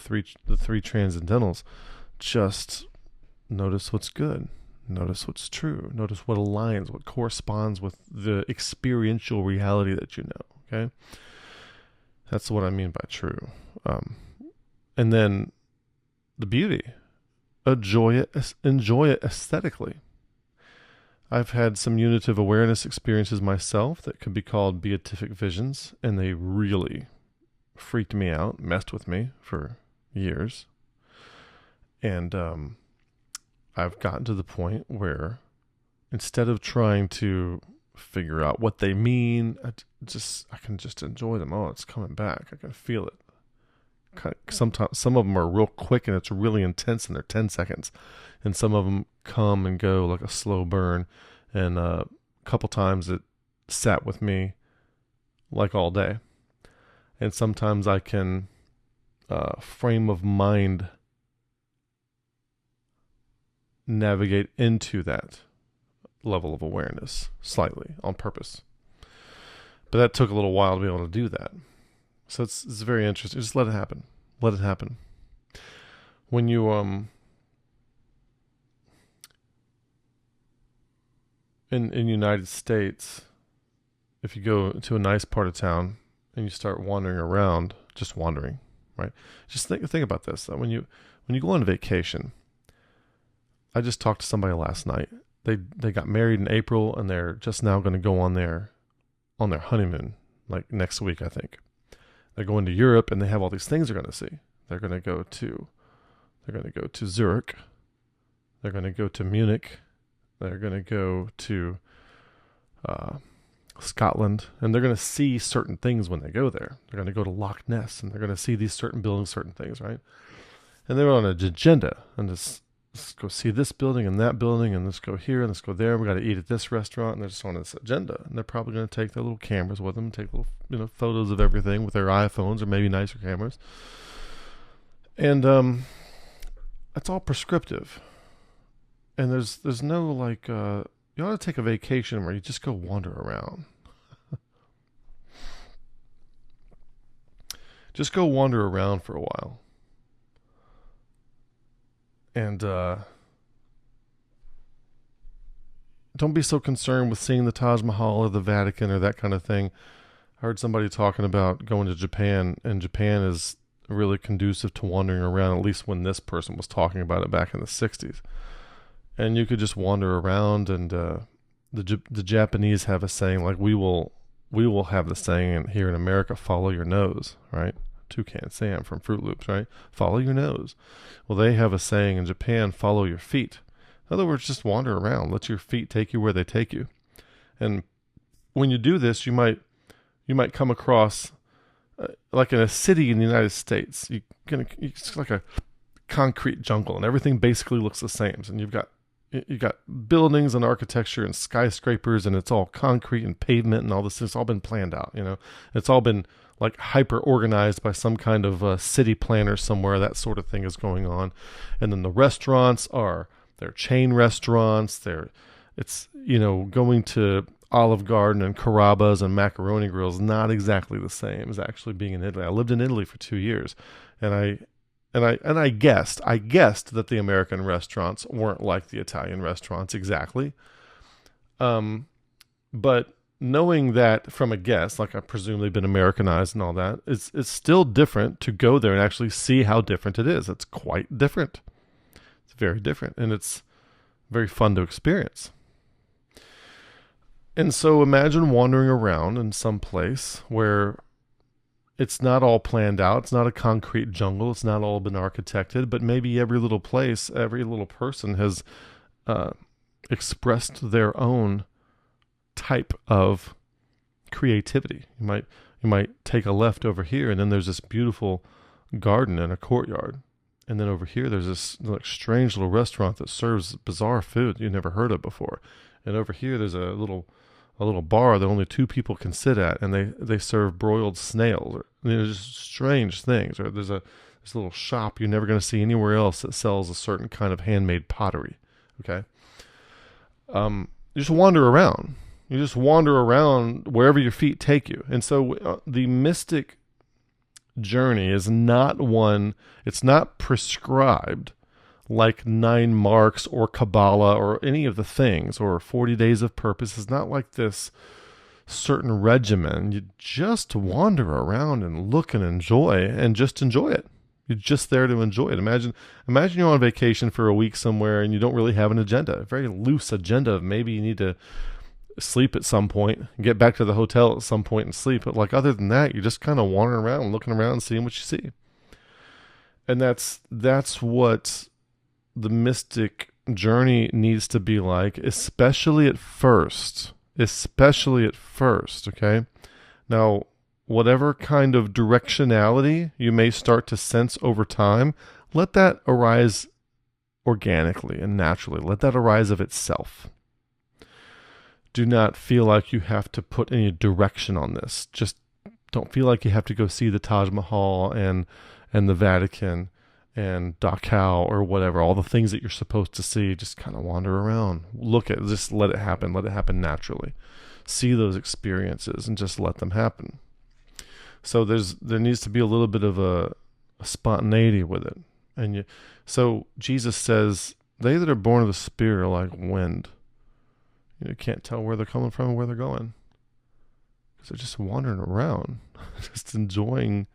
three transcendentals. Just notice what's good. Notice what's true. Notice what aligns, what corresponds with the experiential reality that you know. Okay? That's what I mean by true. And then the beauty. Enjoy it aesthetically. I've had some unitive awareness experiences myself that could be called beatific visions, and they really freaked me out, messed with me for years. And I've gotten to the point where instead of trying to figure out what they mean, I can just enjoy them. Oh, it's coming back. I can feel it. Sometimes some of them are real quick and it's really intense and they're 10 seconds, and some of them come and go like a slow burn. And a couple times it sat with me like all day. And sometimes I can frame of mind navigate into that level of awareness slightly on purpose. But that took a little while to be able to do that. So it's very interesting. Just let it happen. Let it happen. When you in United States, if you go to a nice part of town and you start wandering around, just wandering, right? Just think about this. When you go on vacation, I just talked to somebody last night. They got married in April and they're just now going to go on their honeymoon, like next week, I think. They're going to Europe and they have all these things they're going to see. They're going to go to Zurich. They're going to go to Munich. They're going to go to Scotland, and they're going to see certain things when they go there. They're going to go to Loch Ness, and they're going to see these certain buildings, certain things, right? And they're on an agenda, and let's go see this building and that building, and let's go here, and let's go there. We got to eat at this restaurant, and they're just on this agenda. And they're probably going to take their little cameras with them, take little photos of everything with their iPhones or maybe nicer cameras. And it's all prescriptive. And there's no like you ought to take a vacation where you just go wander around. Just go wander around for a while. And don't be so concerned with seeing the Taj Mahal or the Vatican or that kind of thing. I heard somebody talking about going to Japan, and Japan is really conducive to wandering around, at least when this person was talking about it back in the 60s. And you could just wander around, and the Japanese have a saying, like we will have the saying here in America, follow your nose, right? Toucan Sam from Fruit Loops, right? Follow your nose. Well, they have a saying in Japan, follow your feet. In other words, just wander around. Let your feet take you where they take you. And when you do this, you might come across, like in a city in the United States, it's like a concrete jungle, and everything basically looks the same. And you've got buildings and architecture and skyscrapers, and it's all concrete and pavement and all this. It's all been planned out, It's all been like hyper organized by some kind of city planner somewhere. That sort of thing is going on. And then the restaurants they're chain restaurants. It's going to Olive Garden and Carrabba's and Macaroni Grills, not exactly the same as actually being in Italy. I lived in Italy for 2 years, and I guessed that the American restaurants weren't like the Italian restaurants exactly. But knowing that from a guess, like I presume they've been Americanized and all that, it's still different to go there and actually see how different it is. It's quite different. It's very different, and it's very fun to experience. And so imagine wandering around in some place where it's not all planned out. It's not a concrete jungle. It's not all been architected, but maybe every little place, every little person has expressed their own type of creativity. You might take a left over here, and then there's this beautiful garden and a courtyard. And then over here, there's this like strange little restaurant that serves bizarre food you've never heard of before. And over here, there's a little bar that only 2 people can sit at, and they serve broiled snails. Just strange things. Or there's this little shop you're never going to see anywhere else that sells a certain kind of handmade pottery. Okay, you just wander around. You just wander around wherever your feet take you. And so the mystic journey is not one. It's not prescribed like 9 marks or Kabbalah or any of the things, or 40 days of purpose. It's not like this certain regimen. You just wander around and look and enjoy, and just enjoy it. You're just there to enjoy it. Imagine you're on vacation for a week somewhere and you don't really have an agenda, a very loose agenda of maybe you need to sleep at some point, get back to the hotel at some point and sleep. But like other than that, you're just kind of wandering around, looking around, and seeing what you see. And that's what the mystic journey needs to be like, especially at first. Especially at first, okay? Now, whatever kind of directionality you may start to sense over time, let that arise organically and naturally. Let that arise of itself. Do not feel like you have to put any direction on this. Just don't feel like you have to go see the Taj Mahal and the Vatican and Dachau or whatever, all the things that you're supposed to see. Just kind of wander around. Just let it happen. Let it happen naturally. See those experiences and just let them happen. So there needs to be a little bit of a spontaneity with it. So Jesus says, they that are born of the Spirit are like wind. You can't tell where they're coming from and where they're going. Because they're just wandering around, just enjoying.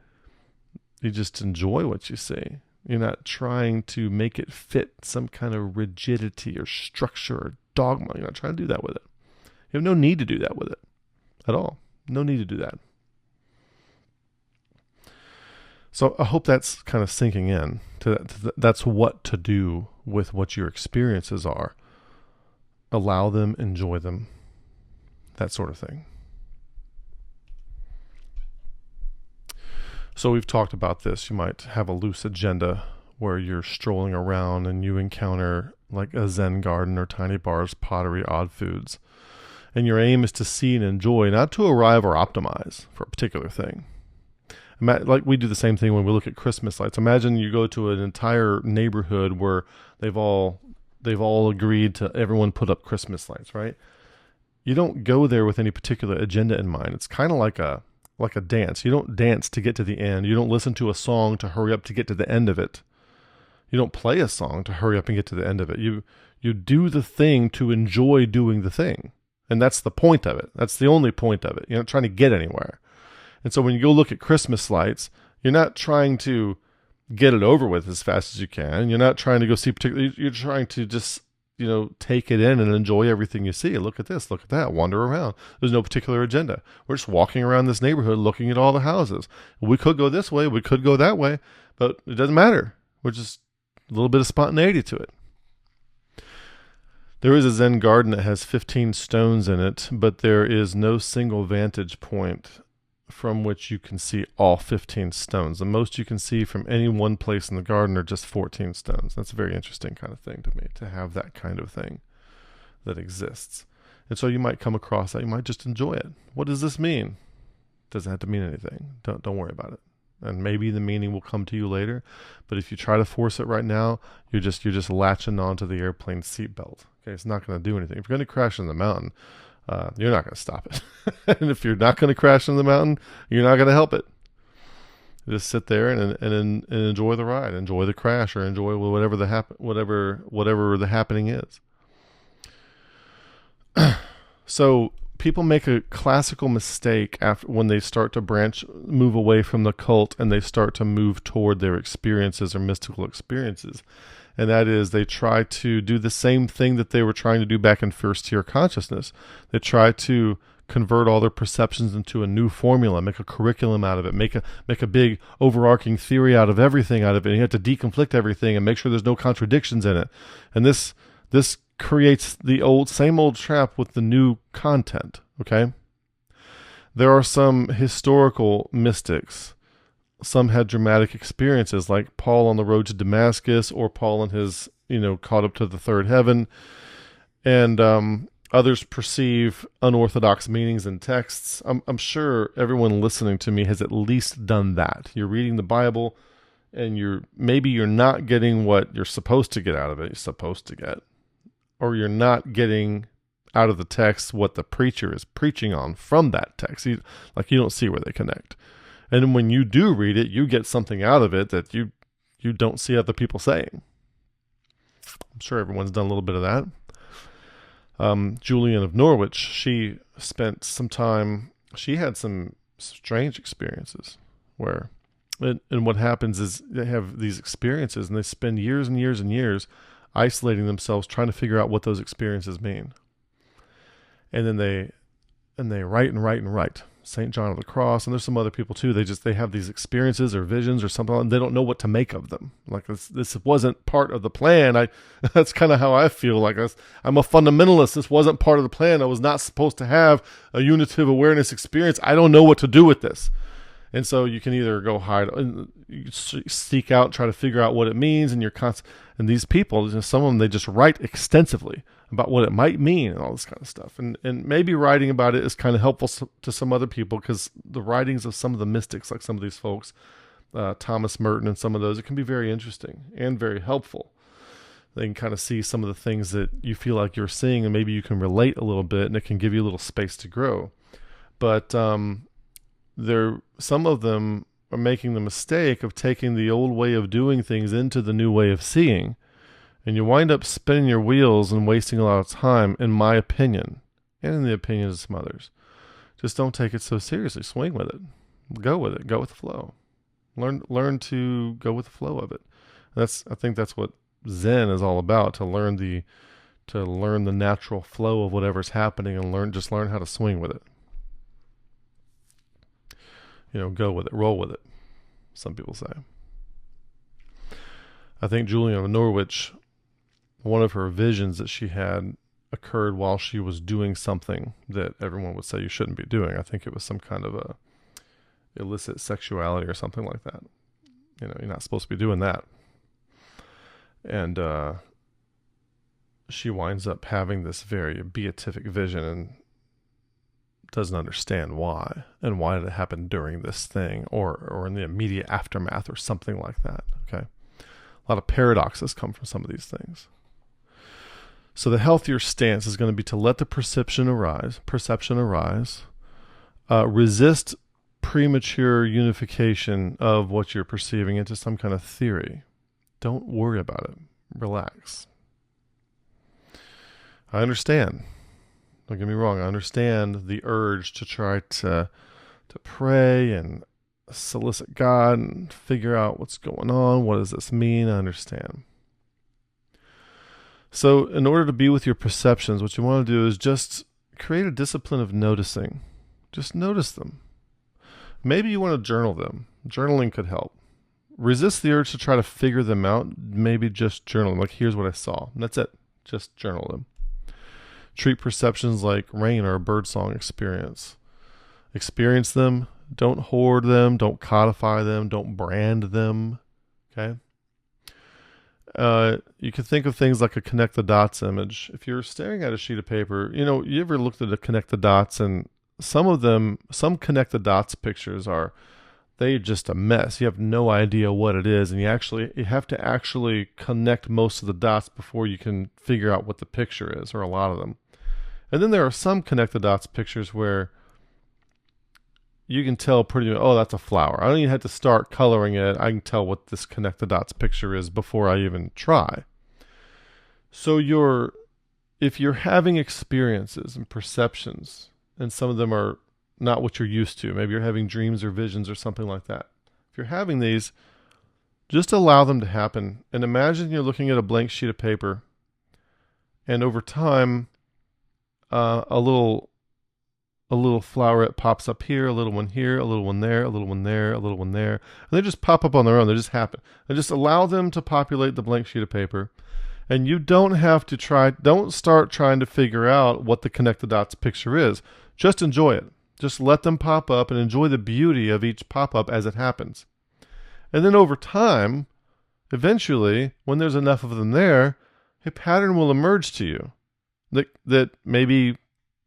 You just enjoy what you see. You're not trying to make it fit some kind of rigidity or structure or dogma. You're not trying to do that with it. You have no need to do that with it at all. No need to do that. So I hope that's kind of sinking in. That's what to do with what your experiences are. Allow them, enjoy them, that sort of thing. So we've talked about this. You might have a loose agenda where you're strolling around and you encounter like a Zen garden or tiny bars, pottery, odd foods. And your aim is to see and enjoy, not to arrive or optimize for a particular thing. Like we do the same thing when we look at Christmas lights. Imagine you go to an entire neighborhood where they've all agreed to everyone put up Christmas lights, right? You don't go there with any particular agenda in mind. It's kind of like a dance. You don't dance to get to the end. You don't listen to a song to hurry up to get to the end of it. You don't play a song to hurry up and get to the end of it. You do the thing to enjoy doing the thing. And that's the point of it. That's the only point of it. You're not trying to get anywhere. And so when you go look at Christmas lights, you're not trying to get it over with as fast as you can. You're not trying to go see you're trying to just, take it in and enjoy everything you see. Look at this, look at that, wander around. There's no particular agenda. We're just walking around this neighborhood looking at all the houses. We could go this way, we could go that way, but it doesn't matter. We're just a little bit of spontaneity to it. There is a Zen garden that has 15 stones in it, but there is no single vantage point from which you can see all 15 stones. The most you can see from any one place in the garden are just 14 stones. That's a very interesting kind of thing to me, to have that kind of thing that exists. And so you might come across that. You might just enjoy it. What does this mean? Doesn't have to mean anything. Don't worry about it. And maybe the meaning will come to you later. But if you try to force it right now, you're just latching onto the airplane seatbelt. Okay, it's not going to do anything. If you're going to crash in the mountain, you're not going to stop it. And if you're not going to crash in the mountain, you're not going to help it. Just sit there and enjoy the ride, enjoy the crash, or enjoy whatever the happening is. So people make a classical mistake when they start to move away from the cult, and they start to move toward their experiences or mystical experiences. And that is, they try to do the same thing that they were trying to do back in first tier consciousness. They try to convert all their perceptions into a new formula, make a curriculum out of it, make a big overarching theory out of everything out of it. And you have to deconflict everything and make sure there's no contradictions in it. And this creates the same old trap with the new content. Okay, there are some historical mystics. Some had dramatic experiences, like Paul on the road to Damascus, or Paul in his, caught up to the third heaven. And others perceive unorthodox meanings in texts. I'm sure everyone listening to me has at least done that. You're reading the Bible, and maybe you're not getting what you're supposed to get out of it. You're supposed to get, or you're not getting out of the text what the preacher is preaching on from that text. You don't see where they connect. And when you do read it, you get something out of it that you don't see other people saying. I'm sure everyone's done a little bit of that. Julian of Norwich, she spent some time, she had some strange experiences where And what happens is they have these experiences and they spend years and years and years isolating themselves trying to figure out what those experiences mean. And then they write and write and write. St. John of the Cross, and there's some other people too. They have these experiences or visions or something, and they don't know what to make of them. Like this wasn't part of the plan. That's kind of how I feel. Like I'm a fundamentalist. This wasn't part of the plan. I was not supposed to have a unitive awareness experience. I don't know what to do with this. And so you can either go hide and you seek out, try to figure out what it means, and and these people, some of them, they just write extensively about what it might mean and all this kind of stuff. And maybe writing about it is kind of helpful to some other people, because the writings of some of the mystics, like some of these folks, Thomas Merton and some of those, it can be very interesting and very helpful. They can kind of see some of the things that you feel like you're seeing, and maybe you can relate a little bit, and it can give you a little space to grow. But some of them are making the mistake of taking the old way of doing things into the new way of seeing. And you wind up spinning your wheels and wasting a lot of time, in my opinion, and in the opinion of some others. Just don't take it so seriously. Swing with it. Go with it. Go with the flow. Learn to go with the flow of it. I think that's what Zen is all about, to learn the natural flow of whatever's happening, and learn how to swing with it. Go with it, roll with it, some people say. I think Julian of Norwich, one of her visions that she had occurred while she was doing something that everyone would say you shouldn't be doing. I think it was some kind of a illicit sexuality or something like that. You're not supposed to be doing that. And she winds up having this very beatific vision and doesn't understand why, and why did it happen during this thing or in the immediate aftermath or something like that. Okay. A lot of paradoxes come from some of these things. So the healthier stance is going to be to let the perception arise, resist premature unification of what you're perceiving into some kind of theory. Don't worry about it. Relax. I understand. Don't get me wrong. I understand the urge to try to pray and solicit God and figure out what's going on. What does this mean? I understand. So in order to be with your perceptions, what you want to do is just create a discipline of noticing. Just notice them. Maybe you want to journal them. Journaling could help. Resist the urge to try to figure them out. Maybe just journal them. Like, here's what I saw. And that's it. Just journal them. Treat perceptions like rain or a birdsong experience. Experience them. Don't hoard them. Don't codify them. Don't brand them. Okay? You can think of things like a connect the dots image. If you're staring at a sheet of paper, you ever looked at a connect the dots, and some connect the dots pictures they're just a mess. You have no idea what it is, and you have to actually connect most of the dots before you can figure out what the picture is, or a lot of them. And then there are some connect the dots pictures where you can tell pretty much, oh, that's a flower. I don't even have to start coloring it. I can tell what this connect the dots picture is before I even try. So if you're having experiences and perceptions, and some of them are not what you're used to, maybe you're having dreams or visions or something like that. If you're having these, just allow them to happen. And imagine you're looking at a blank sheet of paper, and over time, a little floweret pops up here, a little one here, a little one there, a little one there, a little one there. And they just pop up on their own. They just happen. And just allow them to populate the blank sheet of paper. And you don't start trying to figure out what the connect the dots picture is. Just enjoy it. Just let them pop up and enjoy the beauty of each pop-up as it happens. And then over time, eventually, when there's enough of them there, a pattern will emerge to you that maybe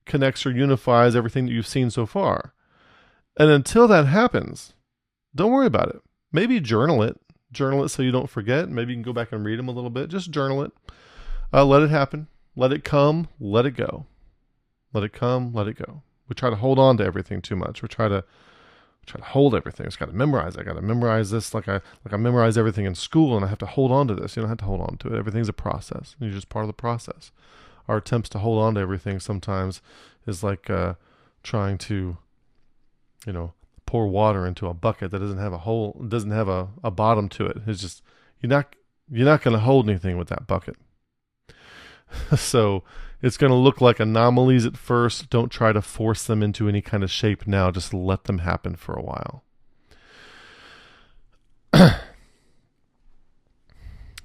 connects or unifies everything that you've seen so far. And until that happens, don't worry about it. Maybe journal it. Journal it so you don't forget. Maybe you can go back and read them a little bit. Just journal it. Let it happen. Let it come. Let it go. Let it come. Let it go. We try to hold on to everything too much. We try to hold everything. It's got to memorize. I got to memorize this like I memorize everything in school, and I have to hold on to this. You don't have to hold on to it. Everything's a process. You're just part of the process. Our attempts to hold on to everything sometimes is like trying to, pour water into a bucket that doesn't have a hole, doesn't have a bottom to it. It's just you're not going to hold anything with that bucket. So it's going to look like anomalies at first. Don't try to force them into any kind of shape now. Just let them happen for a while.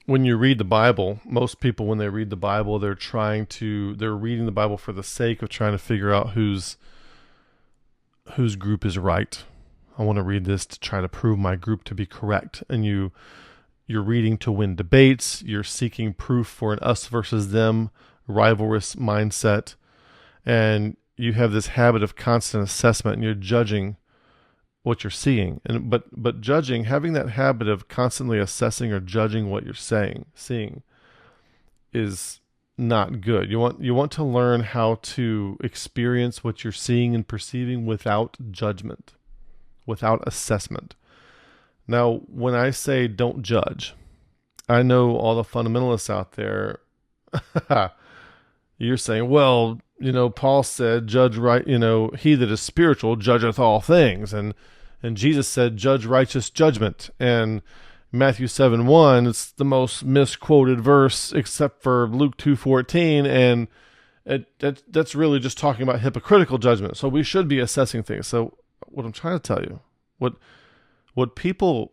When you read the Bible, most people, when they read the Bible, they're reading the Bible for the sake of trying to figure out whose group is right. I want to read this to try to prove my group to be correct. And you're reading to win debates. You're seeking proof for an us versus them rivalrous mindset. And you have this habit of constant assessment, and you're judging what you're seeing. But judging, having that habit of constantly assessing or judging what you're seeing is not good. You want to learn how to experience what you're seeing and perceiving without judgment, without assessment. Now, when I say don't judge, I know all the fundamentalists out there, you're saying, well, Paul said, judge right, he that is spiritual judgeth all things. And Jesus said, judge righteous judgment. And Matthew 7:1, it's the most misquoted verse except for Luke 2:14. And that's really just talking about hypocritical judgment. So we should be assessing things. So what I'm trying to tell you, what people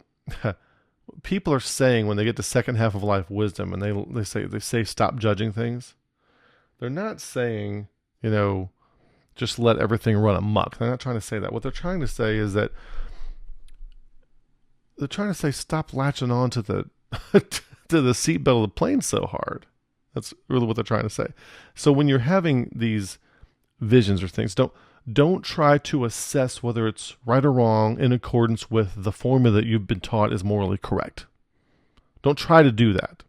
are saying when they get to second half of life wisdom and they say stop judging things, they're not saying, just let everything run amok. They're not trying to say that. What they're trying to say is that they're trying to say stop latching on to the to the seatbelt of the plane so hard. That's really what they're trying to say. So when you're having these visions or things, don't try to assess whether it's right or wrong in accordance with the formula that you've been taught is morally correct. Don't try to do that.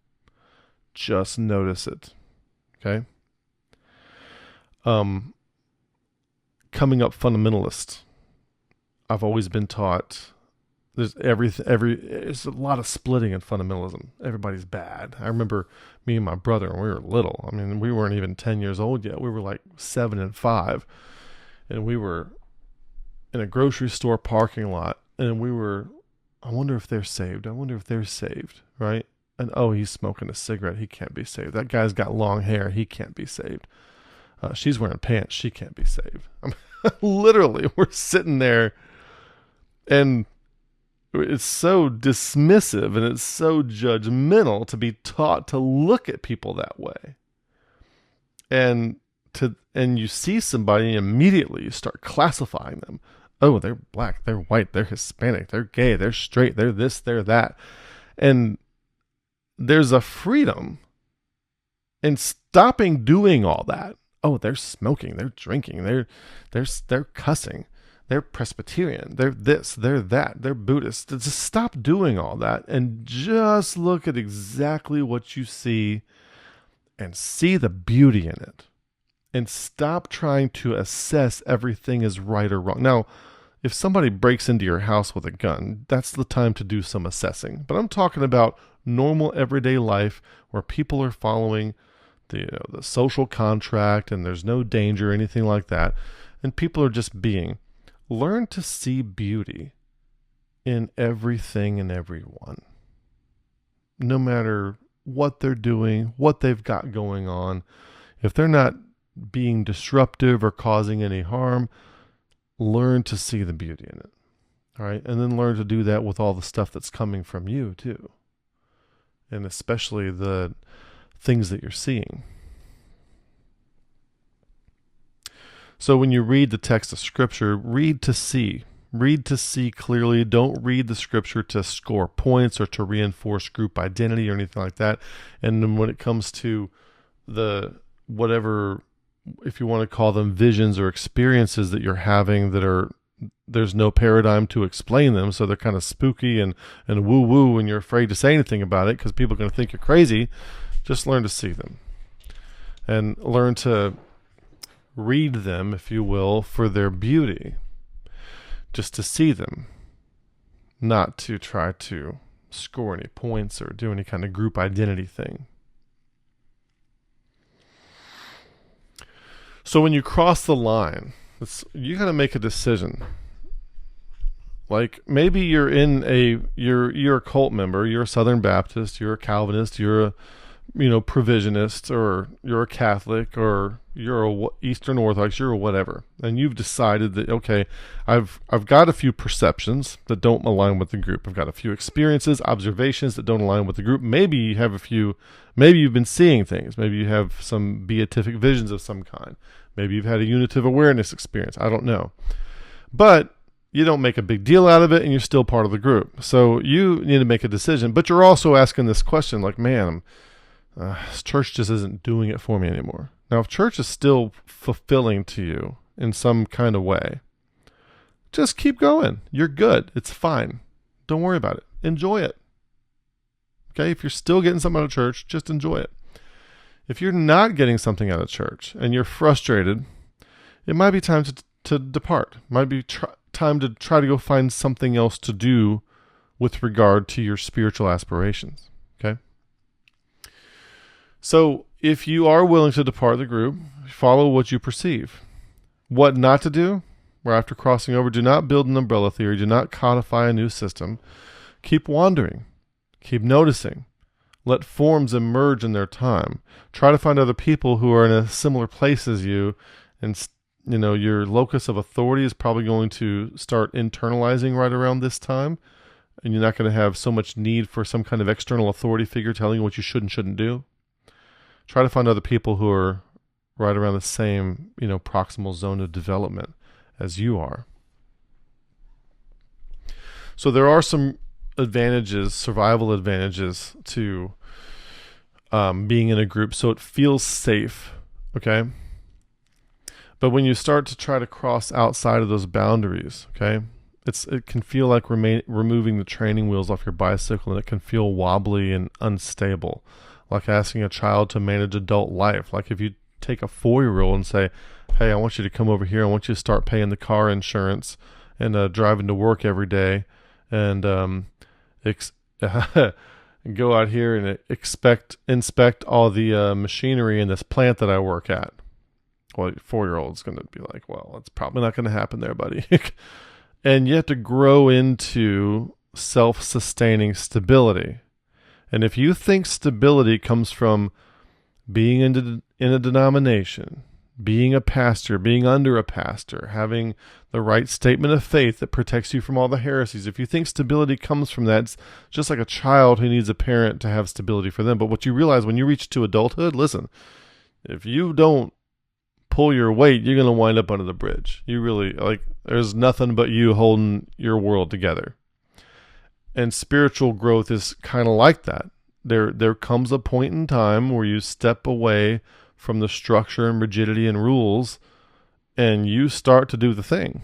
Just notice it. Okay? Coming up fundamentalist. I've always been taught there's there's a lot of splitting in fundamentalism. Everybody's bad. I remember me and my brother when we were little. I mean, we weren't even 10 years old yet. We were like 7 and 5. And we were in a grocery store parking lot, and I wonder if they're saved. I wonder if they're saved, right? And he's smoking a cigarette. He can't be saved. That guy's got long hair. He can't be saved. She's wearing pants. She can't be saved. I mean, literally, we're sitting there, and it's so dismissive and it's so judgmental to be taught to look at people that way. And you see somebody and immediately you start classifying them. Oh, they're black, they're white, they're Hispanic, they're gay, they're straight, they're this, they're that. And there's a freedom in stopping doing all that. Oh, they're smoking, they're drinking, they're cussing, they're Presbyterian, they're this, they're that, they're Buddhist. Just stop doing all that and just look at exactly what you see and see the beauty in it. And stop trying to assess everything as right or wrong. Now, if somebody breaks into your house with a gun, that's the time to do some assessing. But I'm talking about normal everyday life where people are following the social contract and there's no danger or anything like that. And people are just being. Learn to see beauty in everything and everyone. No matter what they're doing, what they've got going on. If they're not being disruptive or causing any harm, learn to see the beauty in it. All right. And then learn to do that with all the stuff that's coming from you too. And especially the things that you're seeing. So when you read the text of scripture, read to see clearly. Don't read the scripture to score points or to reinforce group identity or anything like that. And then when it comes to the whatever, if you want to call them visions or experiences that you're having there's no paradigm to explain them, so they're kind of spooky and woo-woo, and you're afraid to say anything about it because people are going to think you're crazy, just learn to see them. And learn to read them, if you will, for their beauty. Just to see them, not to try to score any points or do any kind of group identity thing. So when you cross the line, you got to make a decision. Like maybe you're you're a cult member, you're a Southern Baptist, you're a Calvinist, you're a provisionist, or you're a Catholic, or you're a Eastern Orthodox, you're a whatever, and you've decided that okay, I've got a few perceptions that don't align with the group. I've got a few experiences, observations that don't align with the group. Maybe you have a few. Maybe you've been seeing things. Maybe you have some beatific visions of some kind. Maybe you've had a unitive awareness experience. I don't know, but you don't make a big deal out of it, and you're still part of the group. So you need to make a decision. But you're also asking this question, like, man, church just isn't doing it for me anymore. Now, if church is still fulfilling to you in some kind of way, just keep going. You're good. It's fine. Don't worry about it. Enjoy it. Okay? If you're still getting something out of church, just enjoy it. If you're not getting something out of church and you're frustrated, it might be time to depart. It might be time to try to go find something else to do with regard to your spiritual aspirations. Okay? So if you are willing to depart the group, follow what you perceive. What not to do, where after crossing over, do not build an umbrella theory, do not codify a new system. Keep wandering. Keep noticing. Let forms emerge in their time. Try to find other people who are in a similar place as you, and your locus of authority is probably going to start internalizing right around this time, and you're not going to have so much need for some kind of external authority figure telling you what you should and shouldn't do. Try to find other people who are right around the same, proximal zone of development as you are. So there are some advantages, survival advantages to being in a group, so it feels safe, okay? But when you start to try to cross outside of those boundaries, okay, it can feel like removing the training wheels off your bicycle, and it can feel wobbly and unstable. Like asking a child to manage adult life. Like if you take a 4-year-old and say, hey, I want you to come over here. I want you to start paying the car insurance and driving to work every day, and go out here and inspect all the machinery in this plant that I work at. Well, your 4-year-old's going to be like, well, that's probably not going to happen there, buddy. And you have to grow into self-sustaining stability. And if you think stability comes from being in a denomination, being a pastor, being under a pastor, having the right statement of faith that protects you from all the heresies, if you think stability comes from that, it's just like a child who needs a parent to have stability for them. But what you realize when you reach to adulthood, listen, if you don't pull your weight, you're going to wind up under the bridge. You really, there's nothing but you holding your world together. And spiritual growth is kind of like that. There comes a point in time where you step away from the structure and rigidity and rules, and you start to do the thing.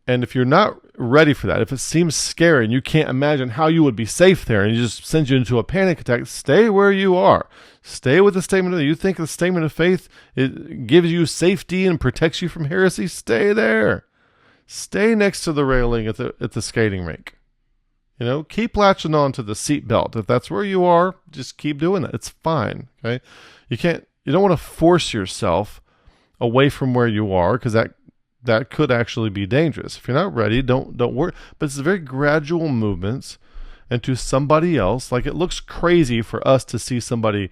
And if you're not ready for that, if it seems scary and you can't imagine how you would be safe there, and it just sends you into a panic attack, stay where you are. Stay with the statement of faith. You think the statement of faith, it gives you safety and protects you from heresy, stay there. Stay next to the railing at the skating rink. Keep latching on to the seat belt. If that's where you are, just keep doing that. It's fine. Okay, you don't want to force yourself away from where you are, because that could actually be dangerous. If you're not ready, don't worry. But it's very gradual movements, and to somebody else, like it looks crazy for us to see somebody,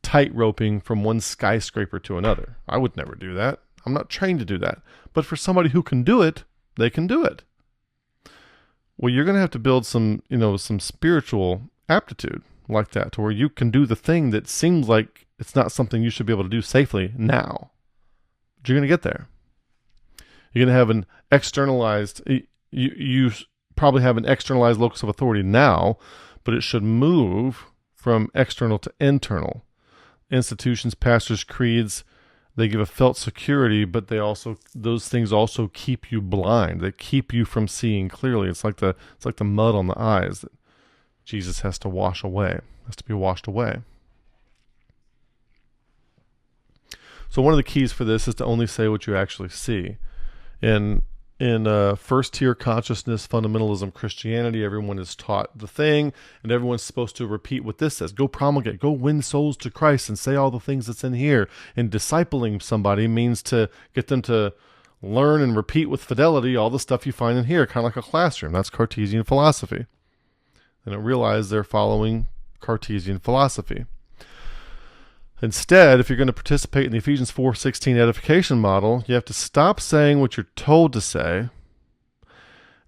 tight roping from one skyscraper to another. I would never do that. I'm not trained to do that. But for somebody who can do it, they can do it. Well, you're going to have to build some spiritual aptitude like that, to where you can do the thing that seems like it's not something you should be able to do safely now. But you're going to get there. You're going to have an externalized, you probably have an externalized locus of authority now, but it should move from external to internal. Institutions, pastors, creeds, they give a felt security, but those things also keep you blind. They keep you from seeing clearly. It's like the mud on the eyes that Jesus has to wash away, has to be washed away. So one of the keys for this is to only say what you actually see. In first-tier consciousness, fundamentalism, Christianity, everyone is taught the thing, and everyone's supposed to repeat what this says. Go promulgate, go win souls to Christ, and say all the things that's in here. And discipling somebody means to get them to learn and repeat with fidelity all the stuff you find in here, kind of like a classroom. That's Cartesian philosophy. They don't realize they're following Cartesian philosophy. Instead, if you're going to participate in the Ephesians 4:16 edification model, you have to stop saying what you're told to say,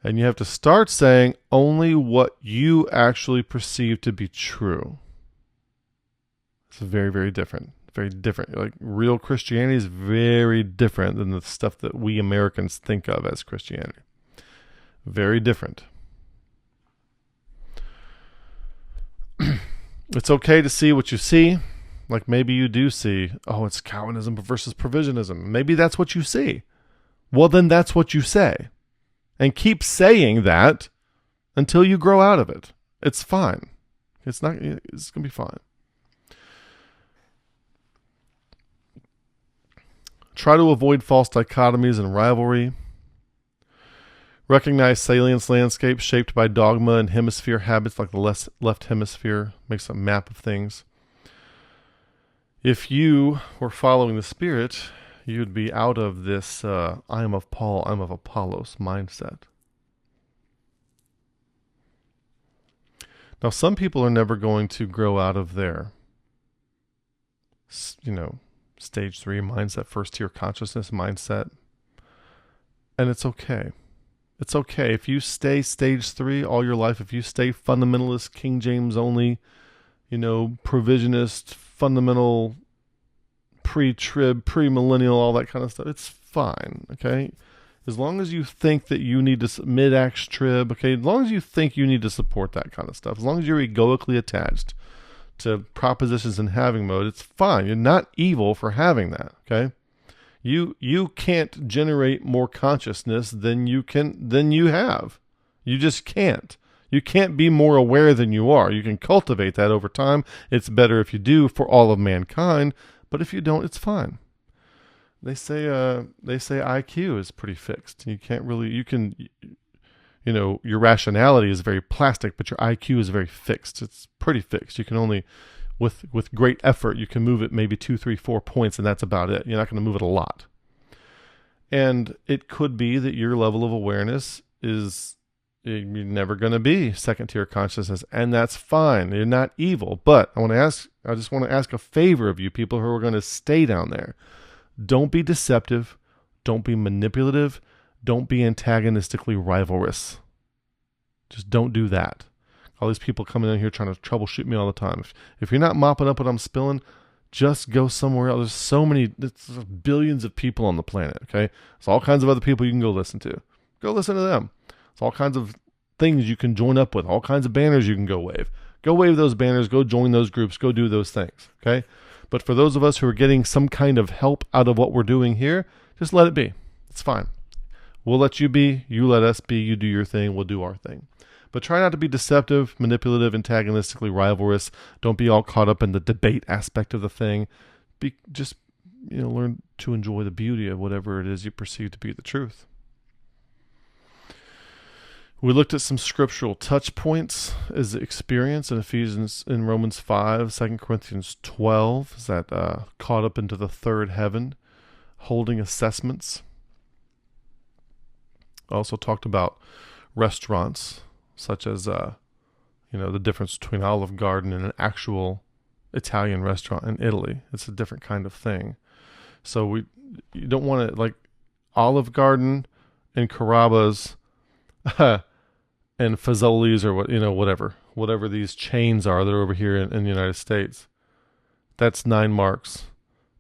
and you have to start saying only what you actually perceive to be true. It's very, very different. Very different. Like, real Christianity is very different than the stuff that we Americans think of as Christianity. Very different. It's okay to see what you see. Like, maybe you do see, oh, it's Calvinism versus provisionism. Maybe that's what you see. Well, then that's what you say. And keep saying that until you grow out of it. It's fine. It's going to be fine. Try to avoid false dichotomies and rivalry. Recognize salience landscapes shaped by dogma and hemisphere habits, like the left hemisphere makes a map of things. If you were following the Spirit, you'd be out of this I am of Paul, I'm of Apollos mindset. Now, some people are never going to grow out of their, stage 3 mindset, first tier consciousness mindset. And it's okay. It's okay. If you stay stage 3 all your life, if you stay fundamentalist, King James only, provisionist, fundamental, pre-trib, pre-millennial, all that kind of stuff, it's fine, okay? As long as you think that you need to, mid-acts trib, okay? As long as you think you need to support that kind of stuff, as long as you're egoically attached to propositions in having mode, it's fine. You're not evil for having that, okay? You can't generate more consciousness than you have. You just can't. You can't be more aware than you are. You can cultivate that over time. It's better if you do for all of mankind, but if you don't, it's fine. They say IQ is pretty fixed. You can't really, your rationality is very plastic, but your IQ is very fixed. It's pretty fixed. You can only, with great effort, you can move it maybe 2, 3, 4 points, and that's about it. You're not going to move it a lot. And it could be that your level of awareness is, you're never going to be second tier consciousness, and that's fine. You're not evil. But I just want to ask a favor of you people who are going to stay down there. Don't be deceptive. Don't be manipulative. Don't be antagonistically rivalrous. Just don't do that. All these people coming in here trying to troubleshoot me all the time. If you're not mopping up what I'm spilling, just go somewhere else. There's billions of people on the planet, okay? There's all kinds of other people you can go listen to. Go listen to them. There's all kinds of things you can join up with, all kinds of banners you can go wave. Go wave those banners, go join those groups, go do those things, okay? But for those of us who are getting some kind of help out of what we're doing here, just let it be. It's fine. We'll let you be, you let us be, you do your thing, we'll do our thing. But try not to be deceptive, manipulative, antagonistically rivalrous. Don't be all caught up in the debate aspect of the thing. Learn to enjoy the beauty of whatever it is you perceive to be the truth. We looked at some scriptural touch points as experience in Romans 5, 2 Corinthians 12, is that caught up into the third heaven, holding assessments. Also talked about restaurants, such as the difference between Olive Garden and an actual Italian restaurant in Italy. It's a different kind of thing. So you don't want to, like, Olive Garden and Carrabba's and Fazoli's or whatever these chains are that are over here in the United States. That's 9 Marks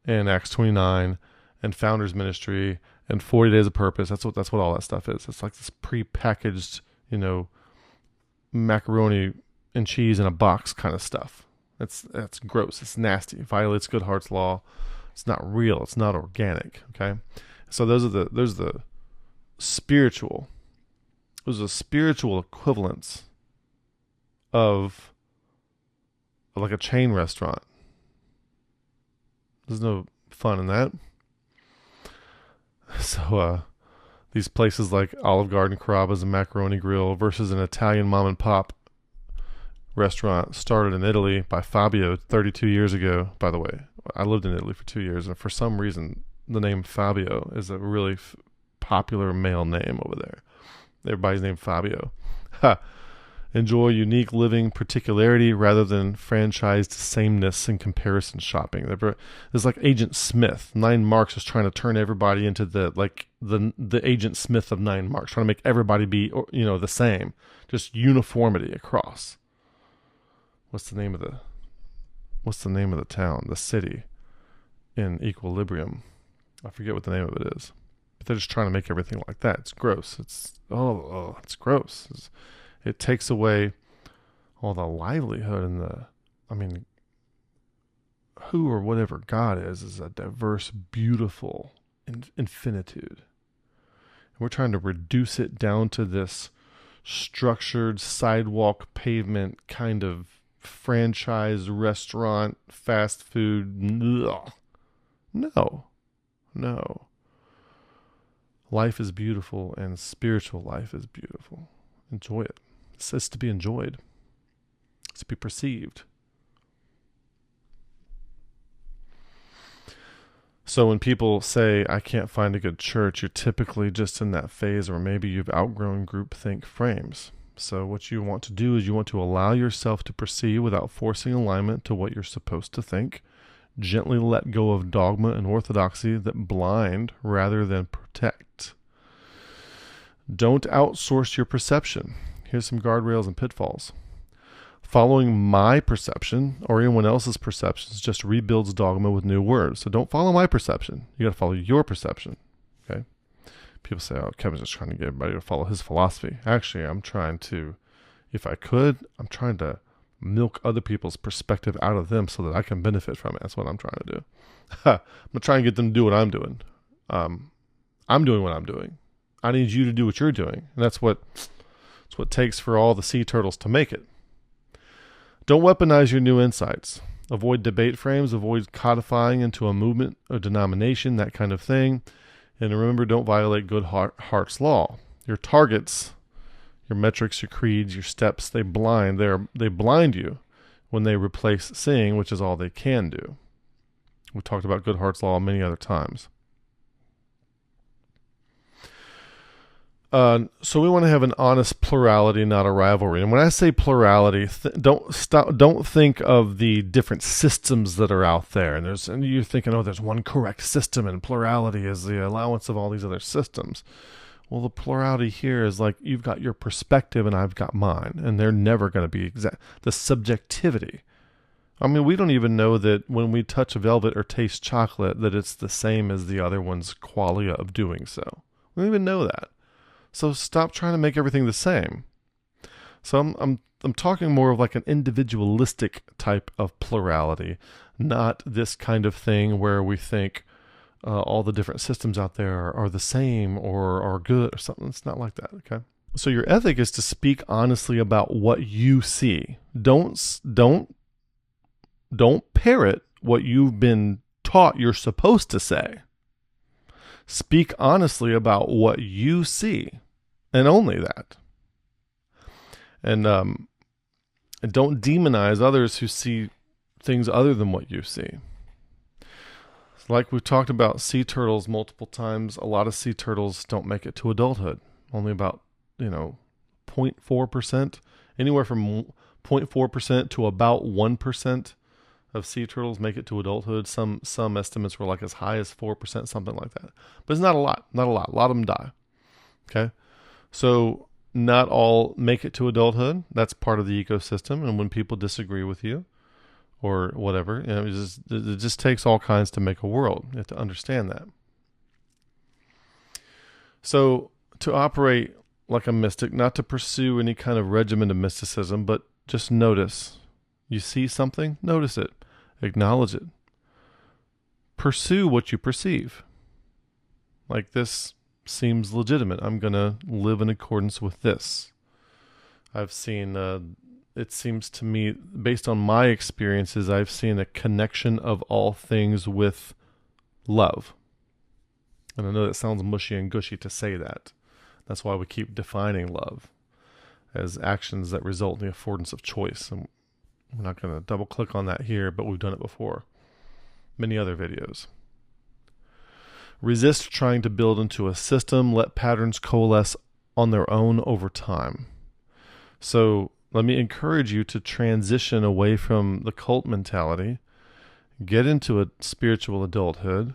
and Acts 29 and Founders Ministry and 40 Days of Purpose. That's what all that stuff is. It's like this pre-packaged, macaroni and cheese in a box kind of stuff. That's gross. It's nasty. It violates Goodhart's law. It's not real. It's not organic. Okay, so there's the spiritual. Those are spiritual equivalents of like a chain restaurant. There's no fun in that. So these places like Olive Garden, Carrabba's, and Macaroni Grill versus an Italian mom and pop restaurant started in Italy by Fabio 32 years ago. By the way, I lived in Italy for 2 years, and for some reason the name Fabio is a really popular male name over there. Everybody's named Fabio. Ha. Enjoy unique living particularity rather than franchised sameness and comparison shopping. It's like Agent Smith. 9 Marks is trying to turn everybody into the Agent Smith of 9 Marks, trying to make everybody be the same, just uniformity across. What's the name of the town, the city in Equilibrium? I forget what the name of it is, but they're just trying to make everything like that. It's gross. It's gross. It takes away all the livelihood and who or whatever God is a diverse, beautiful infinitude. And we're trying to reduce it down to this structured sidewalk pavement kind of franchise restaurant, fast food. Ugh. No. Life is beautiful and spiritual life is beautiful. Enjoy it. It's to be enjoyed. It's to be perceived. So when people say, I can't find a good church, you're typically just in that phase, or maybe you've outgrown groupthink frames. So what you want to do is you want to allow yourself to perceive without forcing alignment to what you're supposed to think. Gently let go of dogma and orthodoxy that blind rather than protect. Don't outsource your perception. Here's some guardrails and pitfalls. Following my perception or anyone else's perceptions just rebuilds dogma with new words. So don't follow my perception. You got to follow your perception. Okay? People say, oh, Kevin's just trying to get everybody to follow his philosophy. Actually, I'm trying to milk other people's perspective out of them so that I can benefit from it. That's what I'm trying to do. I'm not trying to get them to do what I'm doing. I'm doing what I'm doing. I need you to do what you're doing. And that's what it takes for all the sea turtles to make it. Don't weaponize your new insights. Avoid debate frames. Avoid codifying into a movement or denomination, that kind of thing. And remember, don't violate good heart's law. Your targets, your metrics, your creeds, your steps, they blind you when they replace seeing, which is all they can do. We talked about good heart's law many other times. So we want to have an honest plurality, not a rivalry. And when I say plurality, don't think of the different systems that are out there. And you're thinking, oh, there's one correct system, and plurality is the allowance of all these other systems. Well, the plurality here is like you've got your perspective and I've got mine, and they're never going to be exact. The subjectivity. I mean, we don't even know that when we touch velvet or taste chocolate that it's the same as the other one's qualia of doing so. We don't even know that. So stop trying to make everything the same. So I'm talking more of like an individualistic type of plurality, not this kind of thing where we think all the different systems out there are the same or are good or something. It's not like that, okay? So your ethic is to speak honestly about what you see. Don't parrot what you've been taught you're supposed to say. Speak honestly about what you see. And only that. And don't demonize others who see things other than what you see. Like we've talked about sea turtles multiple times, a lot of sea turtles don't make it to adulthood. Only about, 0.4%, anywhere from 0.4% to about 1% of sea turtles make it to adulthood. Some estimates were like as high as 4%, something like that. But it's not a lot. A lot of them die. Okay? So not all make it to adulthood. That's part of the ecosystem. And when people disagree with you or whatever, it just takes all kinds to make a world. You have to understand that. So to operate like a mystic, not to pursue any kind of regimen of mysticism, but just notice. You see something, notice it, acknowledge it. Pursue what you perceive. Like this seems legitimate. I'm going to live in accordance with this. I've seen, it seems to me, based on my experiences, I've seen a connection of all things with love. And I know that sounds mushy and gushy to say that. That's why we keep defining love as actions that result in the affordance of choice. And we're not going to double click on that here, but we've done it before. Many other videos. Resist trying to build into a system. Let patterns coalesce on their own over time. So let me encourage you to transition away from the cult mentality, get into a spiritual adulthood,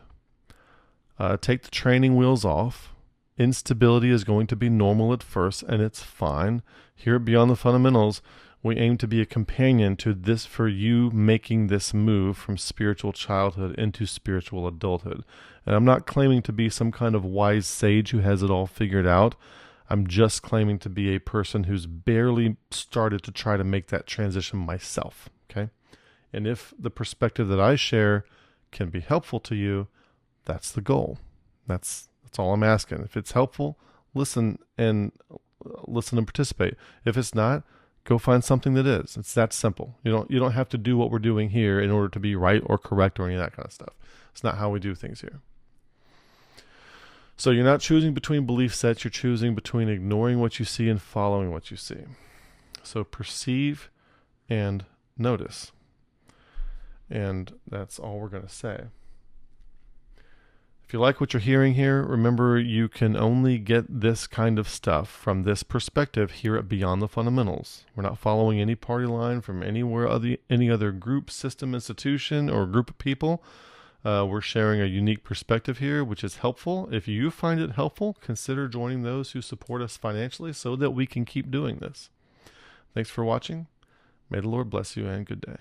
take the training wheels off. Instability is going to be normal at first, and it's fine. Here at Beyond the Fundamentals, we aim to be a companion to this for you making this move from spiritual childhood into spiritual adulthood. And I'm not claiming to be some kind of wise sage who has it all figured out. I'm just claiming to be a person who's barely started to try to make that transition myself, okay? And if the perspective that I share can be helpful to you, that's the goal. That's all I'm asking. If it's helpful, listen and participate. If it's not, go find something that is. It's that simple. You don't have to do what we're doing here in order to be right or correct or any of that kind of stuff. It's not how we do things here. So you're not choosing between belief sets. You're choosing between ignoring what you see and following what you see. So perceive and notice. And that's all we're going to say. If you like what you're hearing here, remember you can only get this kind of stuff from this perspective here at Beyond the Fundamentals. We're not following any party line from any other group, system, institution, or group of people. We're sharing a unique perspective here, which is helpful. If you find it helpful, consider joining those who support us financially so that we can keep doing this. Thanks for watching. May the Lord bless you and good day.